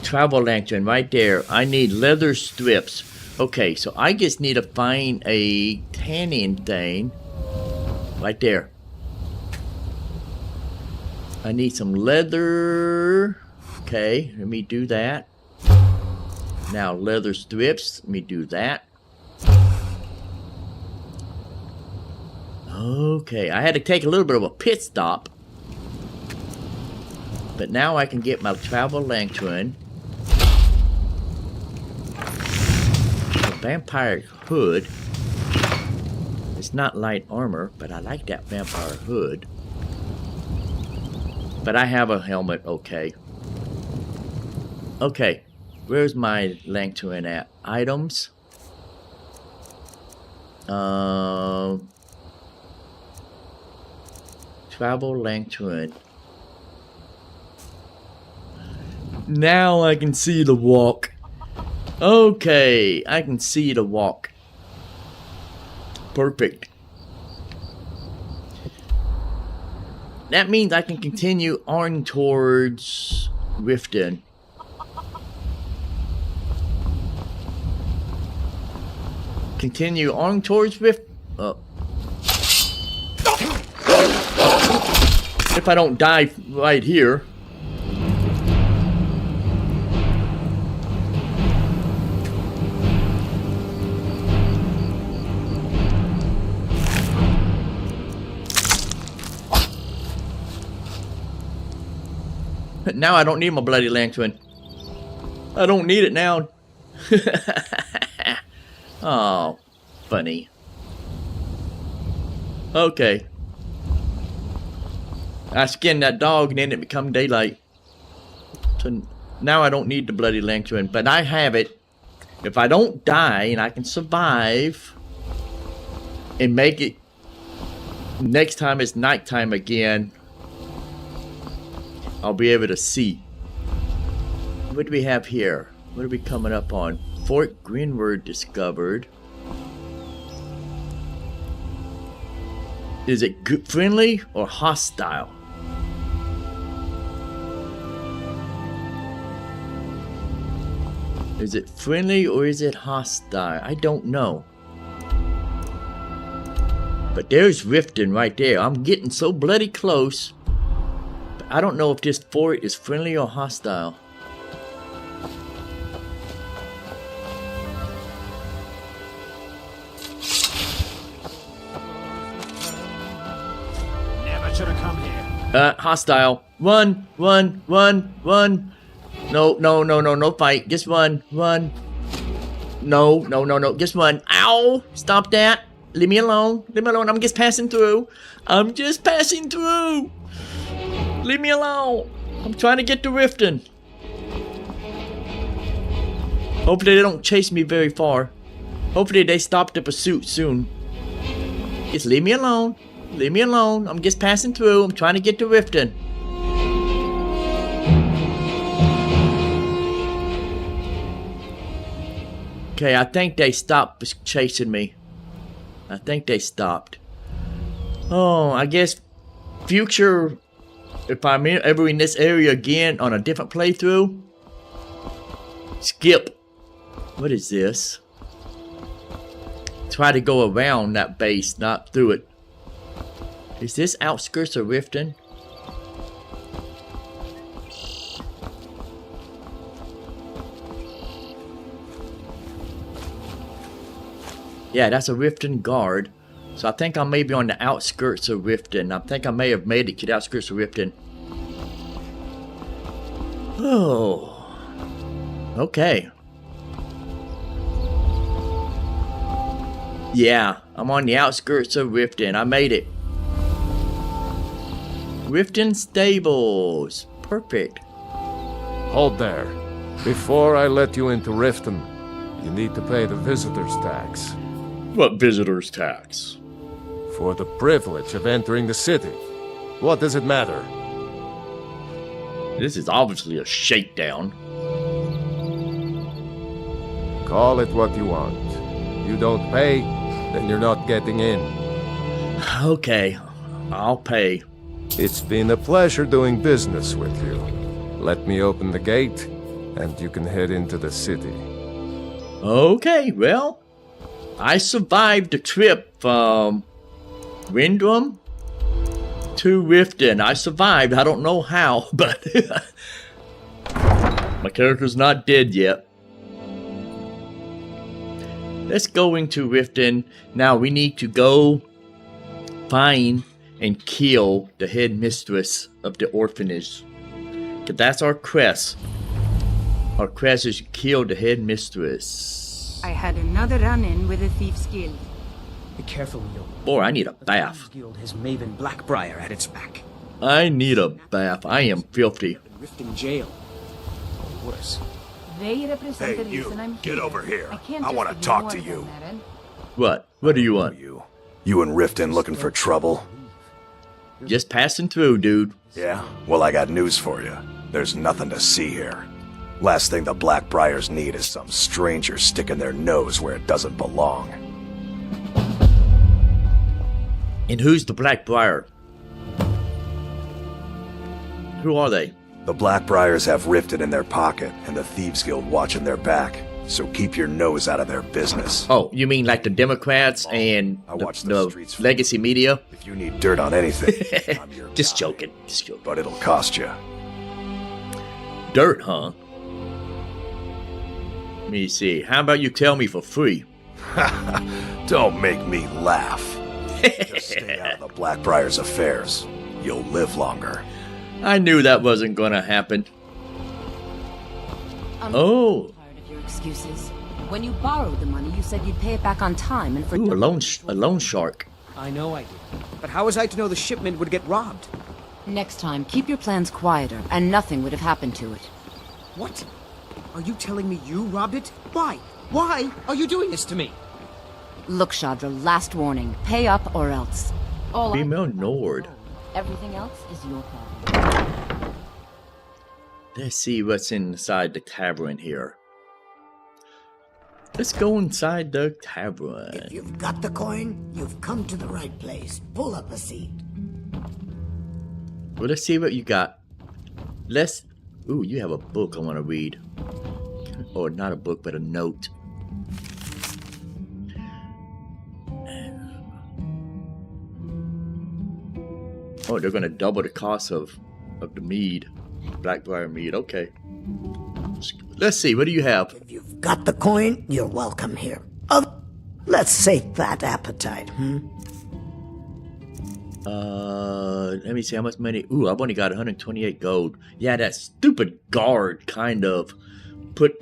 Speaker 1: Travel lantern right there. I need leather strips. Okay, so I just need to find a tanning thing right there. I need some leather. Okay, let me do that. Now leather strips, let me do that. Okay, I had to take a little bit of a pit stop. But now I can get my travel lantern. A vampire hood. It's not light armor, but I like that vampire hood. But I have a helmet, okay. Okay, where's my lantern at? Items. Travel lantern. Now I can see the walk. Okay, I can see the walk. Perfect. That means I can continue on towards Riften. Continue on towards Rift. If I don't die right here. Now I don't need my bloody lantern. I don't need it now. Oh, funny. Okay. I skinned that dog and then it become daylight. So now I don't need the bloody lantern, but I have it. If I don't die and I can survive and make it next time it's nighttime again, I'll be able to see. What do we have here? What are we coming up on? Fort Greenwood discovered. Is it good, friendly or hostile? Is it friendly or is it hostile? I don't know. But there's Riften right there. I'm getting so bloody close. But I don't know if this fort is friendly or hostile.
Speaker 9: Never should have come here.
Speaker 1: Hostile. Run, run, run, run. No, no, no, no, no fight. Just run, run. No, no, no, no. Just run. Ow! Stop that. Leave me alone. Leave me alone. I'm just passing through. I'm just passing through. Leave me alone. I'm trying to get to Riften. Hopefully they don't chase me very far. Hopefully they stop the pursuit soon. Just leave me alone. Leave me alone. I'm just passing through. I'm trying to get to Riften. Okay, I think they stopped chasing me. I think they stopped. Oh, I guess future, if I'm ever in this area again on a different playthrough, skip. What is this? Try to go around that base, not through it. Is this outskirts of Riften? Yeah, that's a Riften guard. So I think I may be on the outskirts of Riften. I think I may have made it to the outskirts of Riften. Oh. Okay. Yeah, I'm on the outskirts of Riften. I made it. Riften Stables. Perfect.
Speaker 11: Hold there. Before I let you into Riften, you need to pay the visitor's tax.
Speaker 1: What visitor's tax?
Speaker 11: For the privilege of entering the city. What does it matter?
Speaker 1: This is obviously a shakedown.
Speaker 11: Call it what you want. You don't pay, then you're not getting in.
Speaker 1: Okay, I'll pay.
Speaker 11: It's been a pleasure doing business with you. Let me open the gate, and you can head into the city.
Speaker 1: Okay, well, I survived the trip from Windrum to Riften. I survived. I don't know how, but my character's not dead yet. Let's go into Riften. Now we need to go find and kill the head mistress of the orphanage. Cause that's our quest. Our quest is to kill the head mistress.
Speaker 10: I had another run-in with a Thieves' Guild.
Speaker 14: Be careful, Leo.
Speaker 1: Boy, I need a bath.
Speaker 14: The Thieves' Guild has Maven Blackbriar at its back.
Speaker 1: I need a bath. I am filthy.
Speaker 14: Riften jail. Or worse.
Speaker 10: They represent the
Speaker 12: Hey,
Speaker 10: reason I'm
Speaker 12: you, get over here.
Speaker 10: I
Speaker 12: I want to talk to you.
Speaker 1: What? What do you want?
Speaker 12: You and Riften looking for trouble?
Speaker 1: Just passing through, dude.
Speaker 12: Yeah? Well, I got news for you. There's nothing to see here. Last thing the Blackbriars need is some stranger sticking their nose where it doesn't belong.
Speaker 1: And who's the Blackbriar? Who are they?
Speaker 12: The Blackbriars have Riften in their pocket and the Thieves Guild watching their back. So keep your nose out of their business.
Speaker 1: Oh, you mean like the Democrats and the legacy media?
Speaker 12: If you need dirt on anything, I'm your
Speaker 1: Just
Speaker 12: guy.
Speaker 1: joking. Just joking.
Speaker 12: But it'll cost you.
Speaker 1: Dirt, huh? Let me see. How about you tell me for free?
Speaker 12: Don't make me laugh. Just stay out of the Blackbriars' affairs. You'll live longer.
Speaker 1: I knew that wasn't gonna happen. Oh.
Speaker 15: Tired of your excuses. When you borrowed the money, you said you'd pay it back on time and for
Speaker 1: Ooh, a loan shark.
Speaker 14: I know I did. But how was I to know the shipment would get robbed?
Speaker 15: Next time, keep your plans quieter, and nothing would have happened to it.
Speaker 14: What? Are you telling me you robbed it? Why? Why are you doing this to me?
Speaker 15: Look, Shadra, last warning. Pay up or else. All
Speaker 1: Female Nord.
Speaker 15: Everything else is your problem.
Speaker 1: Let's see what's inside the tavern here. Let's go inside the tavern.
Speaker 16: If you've got the coin, you've come to the right place. Pull up a seat.
Speaker 1: Well, let's see what you got. Ooh, you have a book I want to read. Or not a book, but a note. Oh, they're gonna double the cost of the mead. Blackbriar mead, okay. Let's see, what do you have?
Speaker 16: If you've got the coin, you're welcome here. Let's sate that appetite,
Speaker 1: Let me see how much money. Ooh, I've only got 128 gold. Yeah, that stupid guard kind of put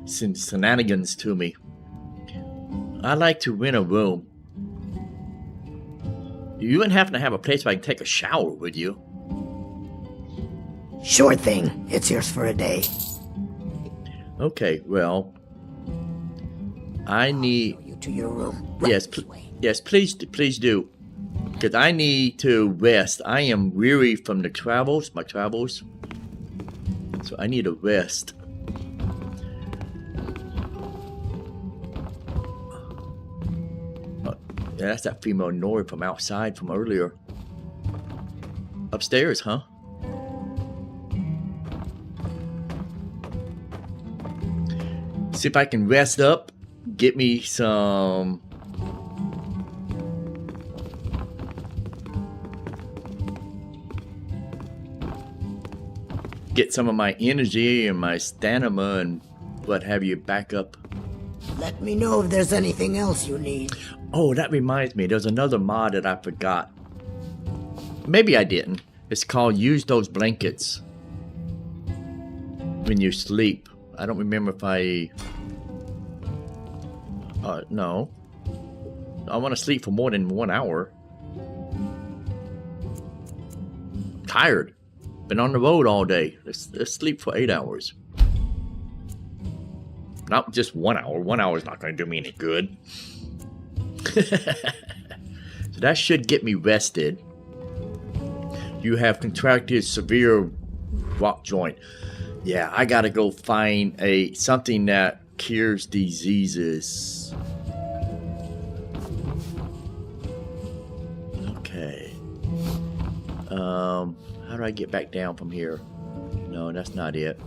Speaker 1: some shenanigans to me. I like to rent a room. You wouldn't happen to have a place where I can take a shower, would you?
Speaker 16: Sure thing. It's yours for a day.
Speaker 1: Okay, well, I need
Speaker 16: you to your room.
Speaker 1: Yes, please do. Because I need to rest. I am weary from the travels, my travels. So I need a rest. Yeah, that's that female Nord from outside from earlier. Upstairs, huh? See if I can rest up. Get me some... Get some of my energy and my stamina and what have you back up.
Speaker 16: Let me know if there's anything else you need.
Speaker 1: Oh, that reminds me. There's another mod that I forgot. Maybe I didn't. It's called Use Those Blankets. When you sleep. I don't remember if I... no. I want to sleep for more than 1 hour. Tired. Been on the road all day. Let's sleep for 8 hours. Not just 1 hour. 1 hour is not going to do me any good. So that should get me rested. You have contracted severe rock joint. Yeah, I gotta go find something that cures diseases. Okay. How do I get back down from here? No, that's not it.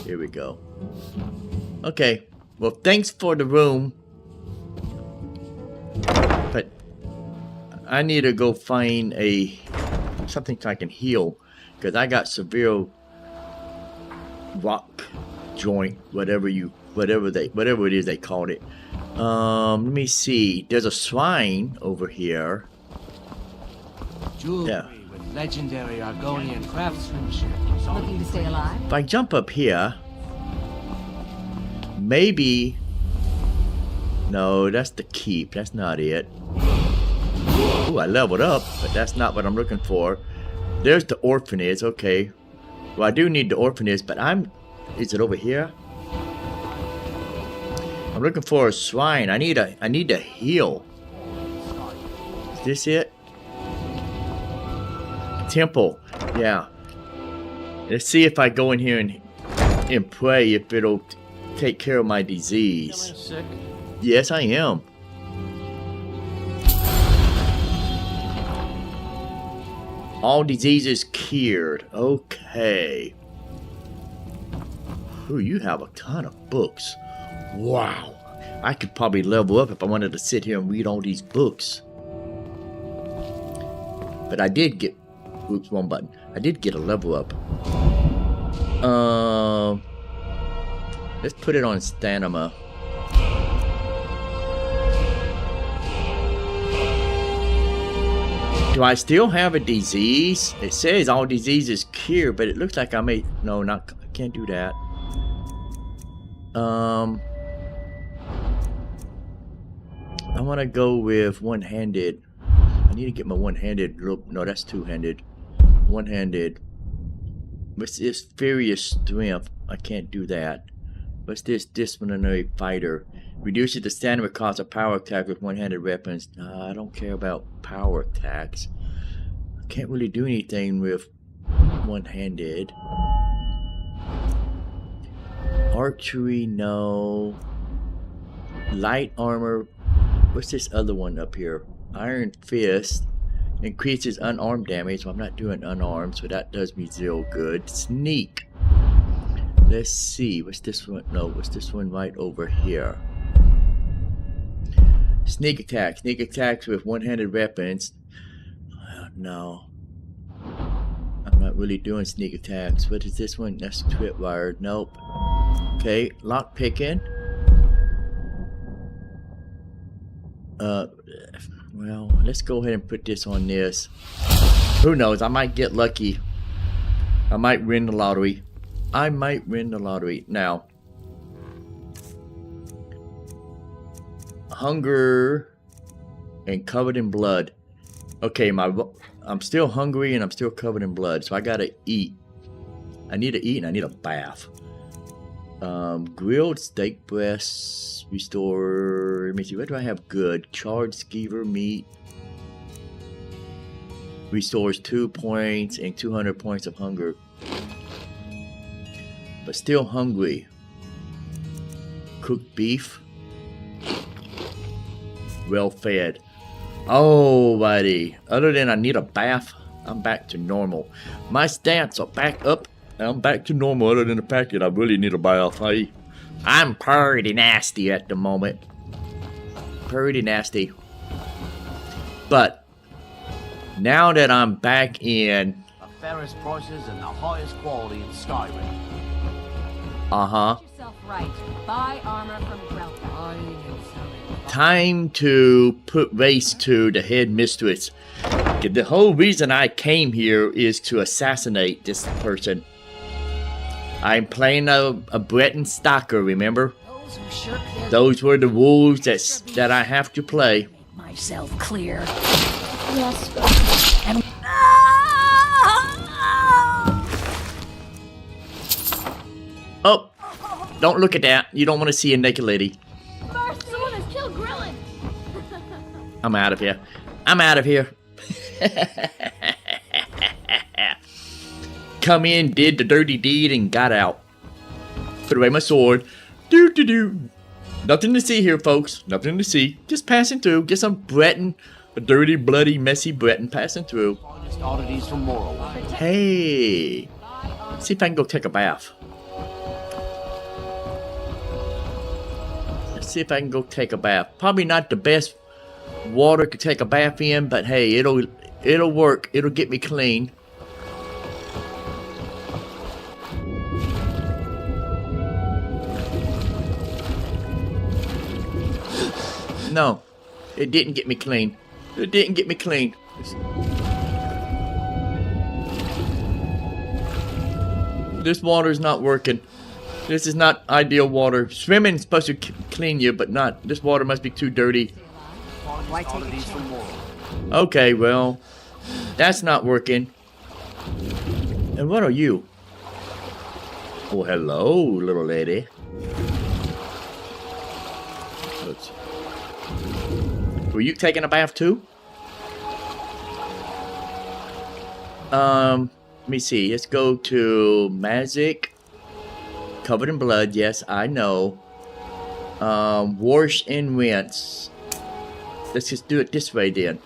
Speaker 1: Here we go. Okay. Well, thanks for the room. But I need to go find something so I can heal, because I got severe rock joint, whatever it is they called it. Let me see. There's a shrine over here.
Speaker 17: Jewelry
Speaker 1: Yeah.
Speaker 17: with legendary Argonian craftsmanship.
Speaker 15: Looking to stay alive?
Speaker 1: If I jump up here, maybe. No, that's the keep. That's not it. Ooh, I leveled up, but that's not what I'm looking for. There's the orphanage. Okay. Well, I do need the orphanage, but is it over here? I'm looking for a shrine. I need to heal. Is this it? Temple. Yeah. Let's see if I go in here and pray if it'll take care of my disease.
Speaker 13: Sick?
Speaker 1: Yes, I am. All diseases cured. Okay. Ooh, you have a ton of books. Wow. I could probably level up if I wanted to sit here and read all these books. But I did get... Oops, wrong button. I did get a level up. Let's put it on stamina. Do I still have a disease? It says all diseases cured, but it looks like I may... No, I can't do that. I want to go with one-handed. I need to get my one-handed. No, that's two-handed. One-handed. What's this? Furious strength. I can't do that. What's this? Disciplinary fighter. Reduces the stamina cost of power attack with one-handed weapons. I don't care about power attacks. I can't really do anything with one-handed. Archery, no. Light armor. What's this other one up here? Iron Fist. Increases unarmed damage. Well, I'm not doing unarmed, so that does me 0 good. Sneak. Let's see. What's this one? No, what's this one right over here? Sneak attack. Sneak attacks with one-handed weapons. No. I'm not really doing sneak attacks. What is this one? That's tripwire. Nope. Okay. Lock picking. Well, let's go ahead and put this on this. Who knows? I might get lucky. I might win the lottery. I might win the lottery. Now, hunger and covered in blood. Okay, I'm still hungry and I'm still covered in blood, so I gotta eat. I need to eat and I need a bath. Grilled steak breasts restore. Let me see. What do I have good? Charred skeever meat restores 2 points and 200 points of hunger. But still hungry. Cooked beef. Well fed. Oh, buddy. Other than I need a bath, I'm back to normal. My stats are back up. I'm back to normal other than the fact that I really need a bath. I'm pretty nasty at the moment. Pretty nasty. But now that I'm back in...
Speaker 17: The fairest prices and the highest quality in Skyrim.
Speaker 1: Uh-huh.
Speaker 15: Get yourself right. Buy armor from Grelka.
Speaker 1: Time to put race to the head mistress. The whole reason I came here is to assassinate this person. I'm playing a Breton stalker, remember? Those were the rules that I have to play.
Speaker 16: Myself clear.
Speaker 6: Yes.
Speaker 16: And
Speaker 1: Oh, don't look at that. You don't want to see a naked lady.
Speaker 6: Someone has killed Grillin.
Speaker 1: I'm out of here. I'm out of here. Come in, did the dirty deed, and got out. Put away my sword. Do. Nothing to see here, folks. Nothing to see. Just passing through. Get some Breton. A dirty, bloody, messy Breton passing through.
Speaker 17: Oddities from Morrowind.
Speaker 1: Hey. See if I can go take a bath. Let's see if I can go take a bath. Probably not the best water to take a bath in, but hey, it'll work. It'll get me clean. No, it didn't get me clean. It didn't get me clean. This water is not working. This is not ideal water. Swimming is supposed to clean you, but not. This water must be too dirty.
Speaker 15: Why take a chance?
Speaker 1: Okay, well, that's not working. And what are you? Oh, hello, little lady. Let's... Were you taking a bath too? Let me see. Let's go to magic. Covered in blood. Yes, I know. Wash and rinse. Let's just do it this way then.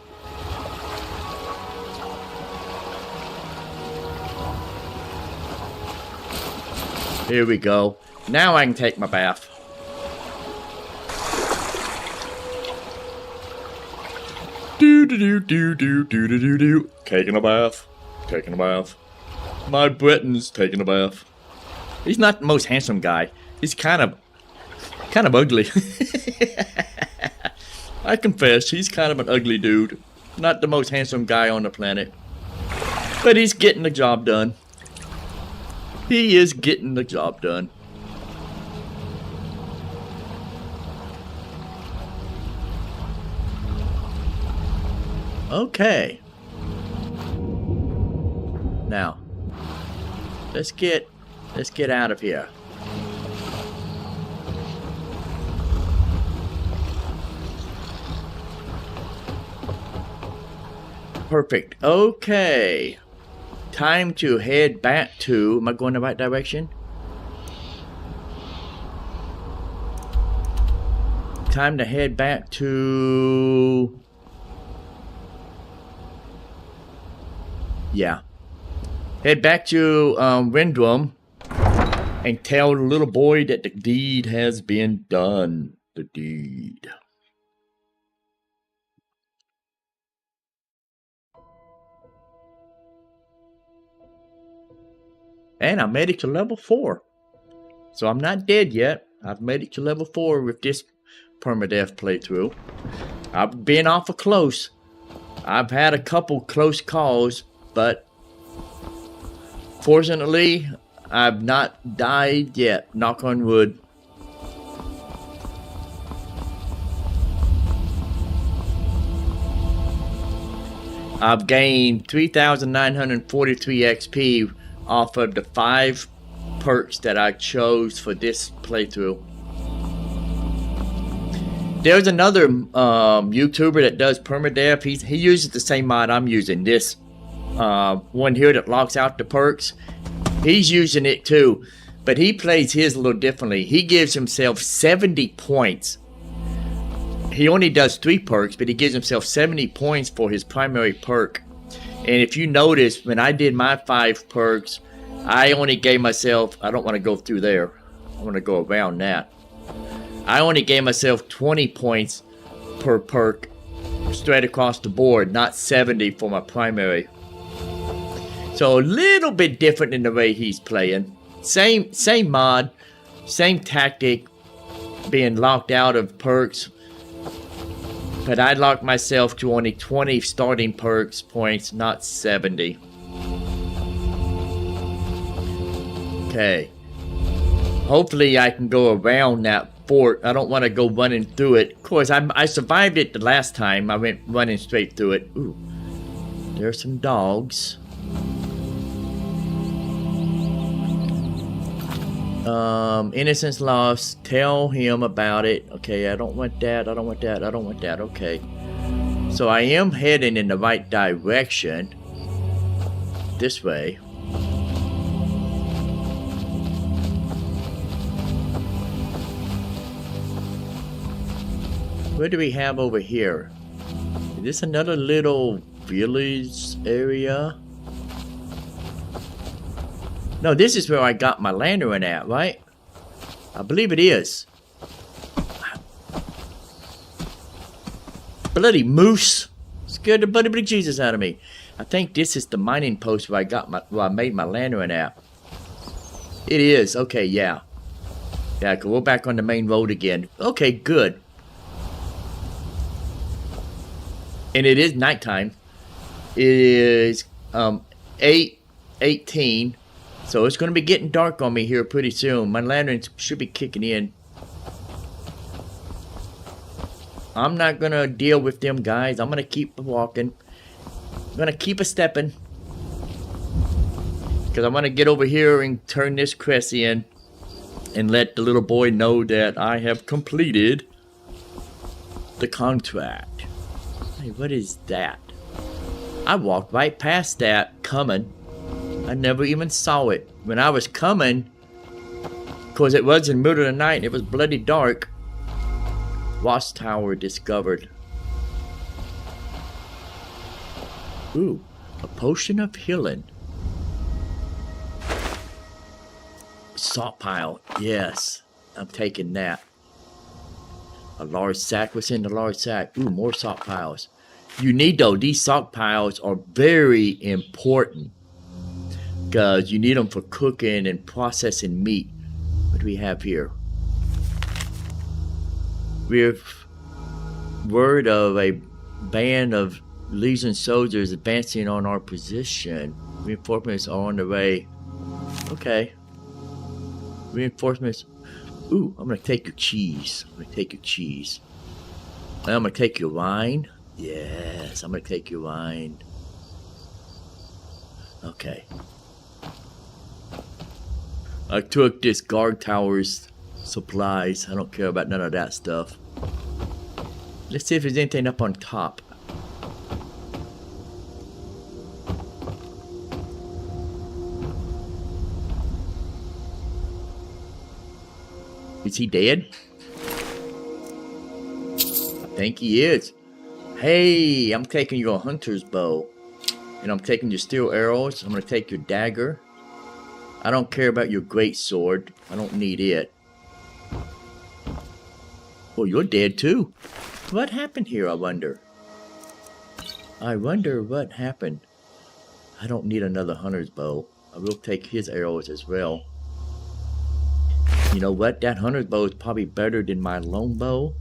Speaker 1: Here we go. Now I can take my bath. Do. Taking a bath. Taking a bath. My Britain's taking a bath. He's not the most handsome guy. He's kind of ugly. I confess, he's kind of an ugly dude. Not the most handsome guy on the planet. But he's getting the job done. He is getting the job done. Okay. Now, let's get out of here. Perfect. Okay. Time to head back to... Am I going the right direction? Time to head back to... Yeah. Head back to Windrum and tell the little boy that the deed has been done. The deed. And I made it to level 4. So I'm not dead yet. I've made it to level 4 with this permadeath playthrough. I've been awful close. I've had a couple close calls, but fortunately, I've not died yet. Knock on wood. I've gained 3,943 XP off of the 5 perks that I chose for this playthrough. There's another YouTuber that does permadeath. He uses the same mod I'm using. This one here that locks out the perks. He's using it too, but he plays his a little differently. He gives himself 70 points. He only does 3 perks, but he gives himself 70 points for his primary perk. And if you notice, when I did my 5 perks, I only gave myself, I don't want to go through there. I want to go around that. I only gave myself 20 points per perk straight across the board, not 70 for my primary. So a little bit different in the way he's playing. Same mod, same tactic, being locked out of perks. But I locked myself to only 20 starting perks points, not 70. Okay. Hopefully I can go around that fort. I don't want to go running through it. Of course, I survived it the last time. I went running straight through it. Ooh. There's some dogs. Innocence lost. Tell him about it. Okay, I don't want that. I don't want that. I don't want that. Okay. So I am heading in the right direction. This way. What do we have over here? Is this another little village area? No, this is where I got my lantern at, right? I believe it is. bloody moose scared the bloody Jesus out of me. I think this is the mining post where I made my lantern at. It is. Okay, yeah. Yeah, we're back on the main road again. Okay, good. And it is nighttime. It is 8:18. So it's going to be getting dark on me here pretty soon. My lantern should be kicking in. I'm not going to deal with them guys. I'm going to keep walking. I'm going to keep a stepping. Because I want to get over here and turn this crest in. And let the little boy know that I have completed the contract. Hey, what is that? I walked right past that coming. I never even saw it. When I was coming, because it was in the middle of the night and it was bloody dark. Watchtower discovered. Ooh, a potion of healing. Salt pile, yes. I'm taking that. A large sack. What's in the large sack? Ooh, more salt piles. You need though, these salt piles are very important. Because you need them for cooking and processing meat. What do we have here? We have word of a band of Legion soldiers advancing on our position. Reinforcements are on the way. Okay. Reinforcements. Ooh, I'm gonna take your cheese. I'm gonna take your cheese. I'm gonna take your wine. Yes, I'm gonna take your wine. Okay. I took this guard tower's supplies. I don't care about none of that stuff. Let's see if there's anything up on top. Is he dead? I think he is. Hey, I'm taking your hunter's bow. And I'm taking your steel arrows. I'm going to take your dagger. I don't care about your great sword. I don't need it. Oh, you're dead too. What happened here, I wonder? I wonder what happened. I don't need another hunter's bow. I will take his arrows as well. You know what? That hunter's bow is probably better than my longbow.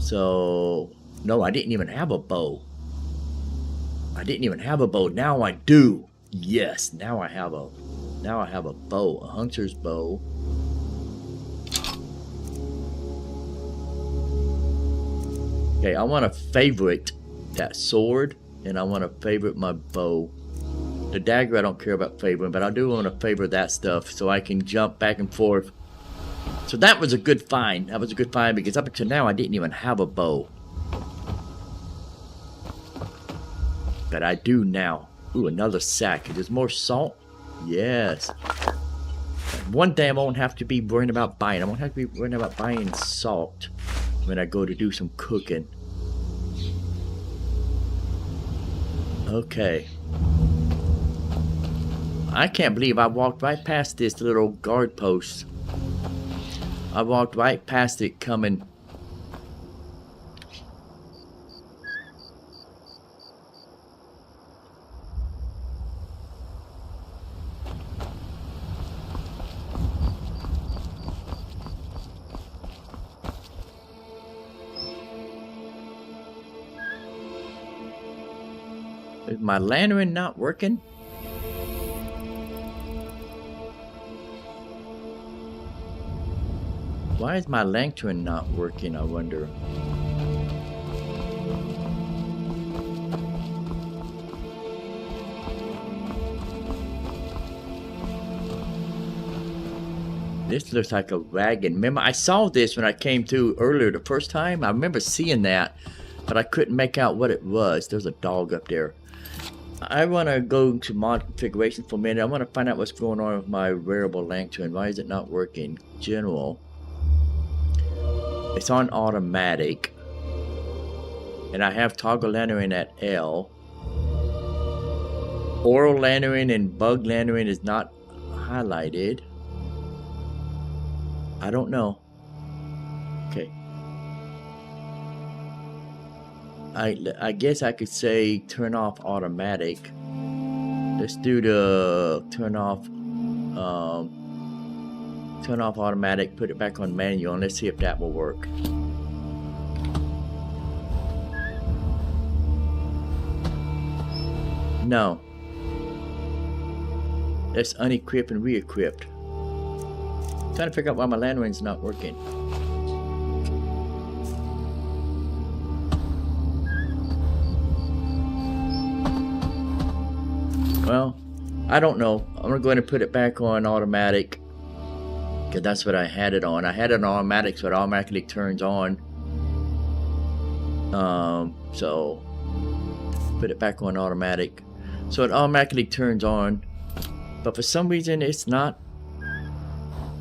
Speaker 1: So, no, I didn't even have a bow. I didn't even have a bow. Now I do. Yes, now I have a bow, a hunter's bow. Okay, I want to favorite that sword, and I want to favorite my bow. The dagger I don't care about favoring, but I do want to favor that stuff so I can jump back and forth. So that was a good find. That was a good find because up until now I didn't even have a bow. But I do now. Ooh, another sack. There's more salt? Yes. One day I won't have to be worrying about buying. I won't have to be worrying about buying salt when I go to do some cooking. Okay. I can't believe I walked right past this little guard post. I walked right past it coming. Is my lantern not working? Why is my lantern not working, I wonder? This looks like a wagon. Remember, I saw this when I came through earlier the first time. I remember seeing that, but I couldn't make out what it was. There's a dog up there. I want to go to mod configuration for a minute. I want to find out what's going on with my wearable lantern. Why is it not working? General. It's on automatic. And I have toggle lantern at L. Oral lantern and bug lantern is not highlighted. I don't know. Okay. I guess I could say turn off automatic. Let's do the turn off automatic, put it back on manual, and let's see if that will work. No. Let's unequip and re-equip. Trying to figure out why my lantern's not working. Well, I don't know. I'm gonna go ahead and put it back on automatic, because that's what I had it on. I had it on automatic, so it automatically turns on. So put it back on automatic, so it automatically turns on. But for some reason, it's not.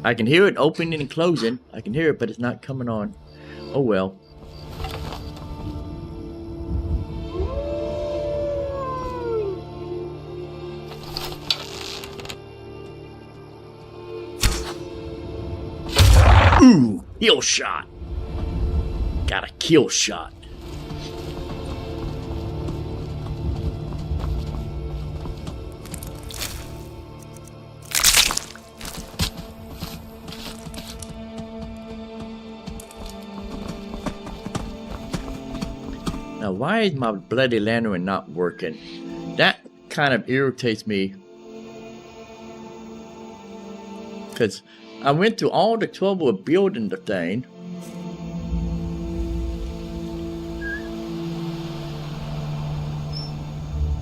Speaker 1: I can hear it opening and closing. I can hear it, but it's not coming on. Oh well. Ooh, kill shot. Got a kill shot. Now, why is my bloody lantern not working? That kind of irritates me. Because I went through all the trouble of building the thing.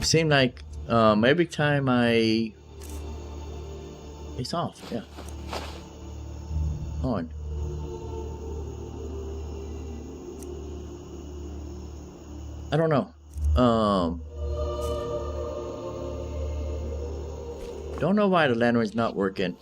Speaker 1: Seemed like every time it's off, yeah. On. I don't know. Don't know why the lantern's not working.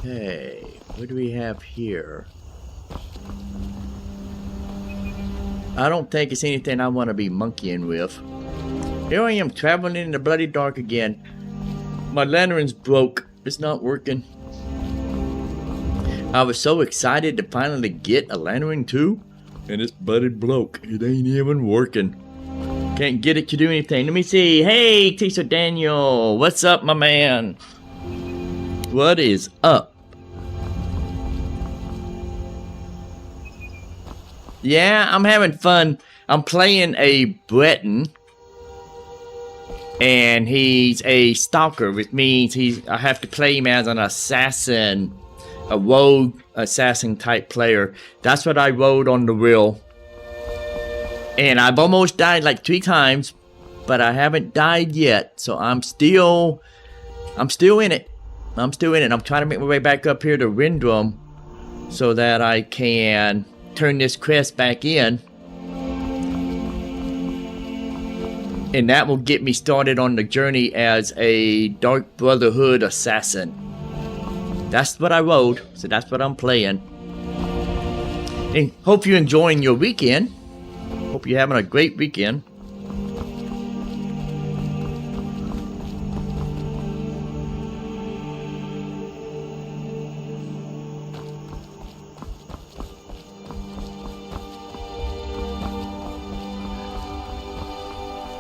Speaker 1: Okay, what do we have here? I don't think it's anything I want to be monkeying with. Here I am traveling in the bloody dark again. My lantern's broke. It's not working. I was so excited to finally get a lantern too, and it's bloody broke. It ain't even working. Can't get it to do anything. Let me see. Hey, Teacher Daniel. What's up, my man? What is up? Yeah, I'm having fun. I'm playing a Breton, and he's a stalker, which means I have to play him as an assassin, a rogue assassin type player. That's what I wrote on the wheel. And I've almost died like 3 times, but I haven't died yet, so I'm still in it. I'm trying to make my way back up here to Windrum so that I can turn this quest back in, and that will get me started on the journey as a Dark Brotherhood assassin. That's what I wrote, so that's what I'm playing. And hope you're enjoying your weekend. Hope you're having a great weekend.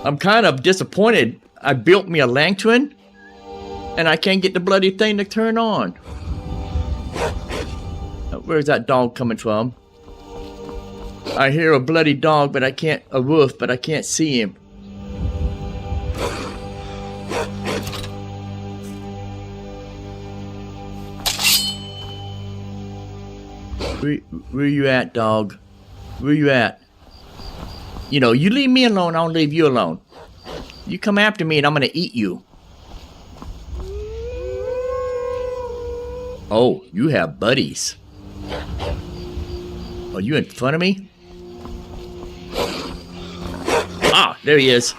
Speaker 1: I'm kind of disappointed. I built me a lantern, and I can't get the bloody thing to turn on. Where's that dog coming from? I hear a bloody dog, but I can't, a wolf, but I can't see him. Where you at, dog? Where you at? You know, you leave me alone, I'll leave you alone. You come after me and I'm gonna eat you. Oh, you have buddies. Are you in front of me? Ah, there he is.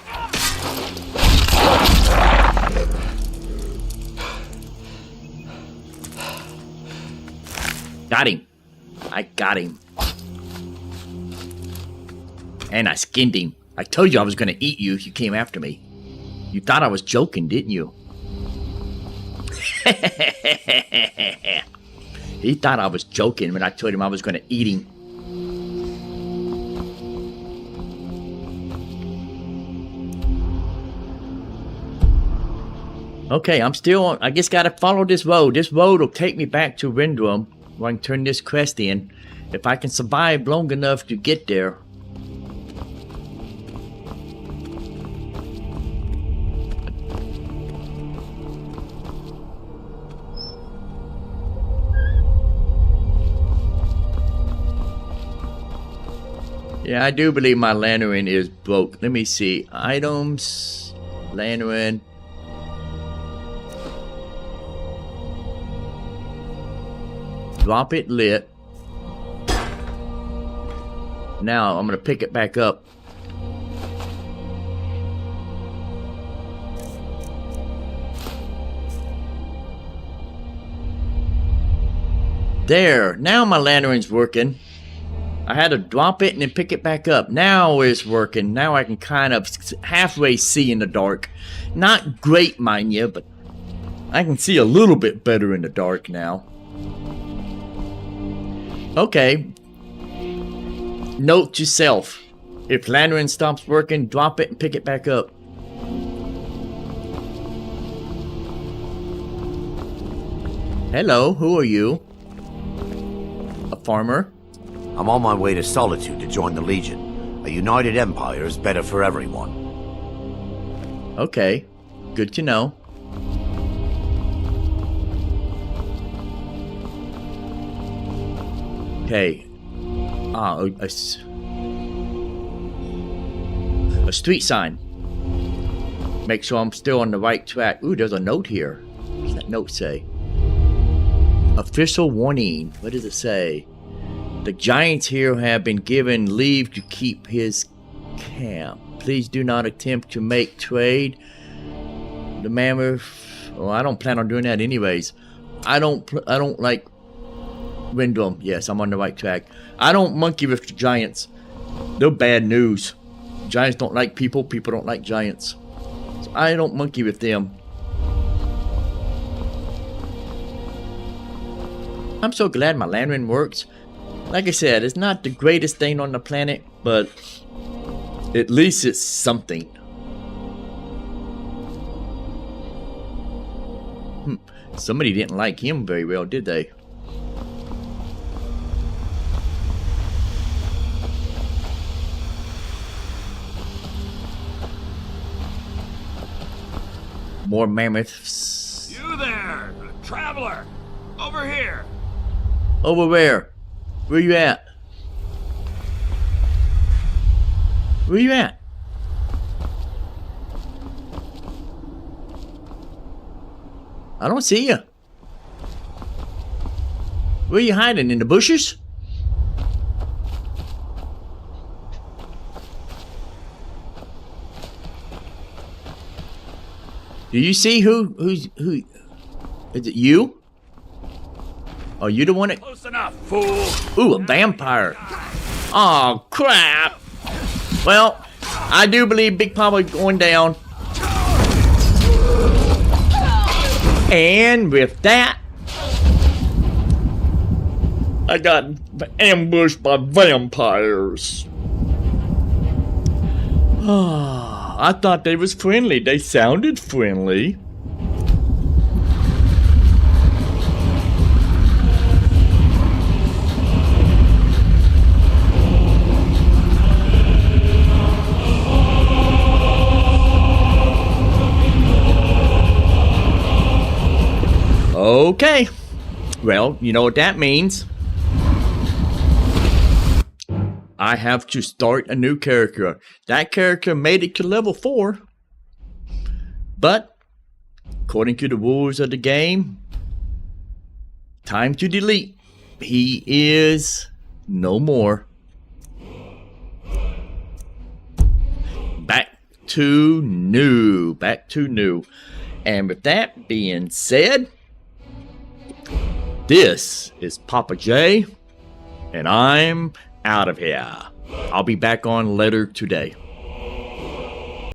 Speaker 1: Got him. I got him. And I skinned him. I told you I was going to eat you if you came after me. You thought I was joking, didn't you? He thought I was joking when I told him I was going to eat him. Okay, I'm still on. I just gotta follow this road. This road will take me back to Rendrum, where I can turn this quest in. If I can survive long enough to get there. Yeah, I do believe my lantern is broke. Let me see. Items. Lantern. Drop it lit. Now I'm gonna pick it back up. There. Now my lantern's working. I had to drop it and then pick it back up. Now it's working. Now I can kind of halfway see in the dark. Not great, mind you, but I can see a little bit better in the dark now. Okay. Note to self. If lantern stops working, drop it and pick it back up. Hello, who are you? A farmer?
Speaker 17: I'm on my way to Solitude to join the Legion. A united empire is better for everyone.
Speaker 1: Okay, good to know. Okay. A street sign. Make sure I'm still on the right track. Ooh, there's a note here. What does that note say? Official warning. What does it say? The giants here have been given leave to keep his camp. Please do not attempt to make trade. The mammoth. Well, I don't plan on doing that anyways. I don't like Rendrum. Yes, I'm on the right track. I don't monkey with the giants. They're bad news. Giants don't like people. People don't like giants. So I don't monkey with them. I'm so glad my lantern works. Like I said, it's not the greatest thing on the planet, but at least it's something. Somebody didn't like him very well, did they? More mammoths.
Speaker 5: You there, traveler! Over here!
Speaker 1: Over where? Where you at? Where you at? I don't see you. Where you hiding? In the bushes? Do you see who? Is it you? Are you the one that...
Speaker 5: Close enough, fool!
Speaker 1: Ooh, a vampire. Oh, crap. Well, I do believe Big Papa is going down. And with that, I got ambushed by vampires. I thought they was friendly. They sounded friendly. Okay, well, you know what that means. I have to start a new character. That character made it to level 4. But, according to the rules of the game, Time to delete. He is no more. Back to new. Back to new. And with that being said, this is Papa J, and I'm out of here. I'll be back on later today.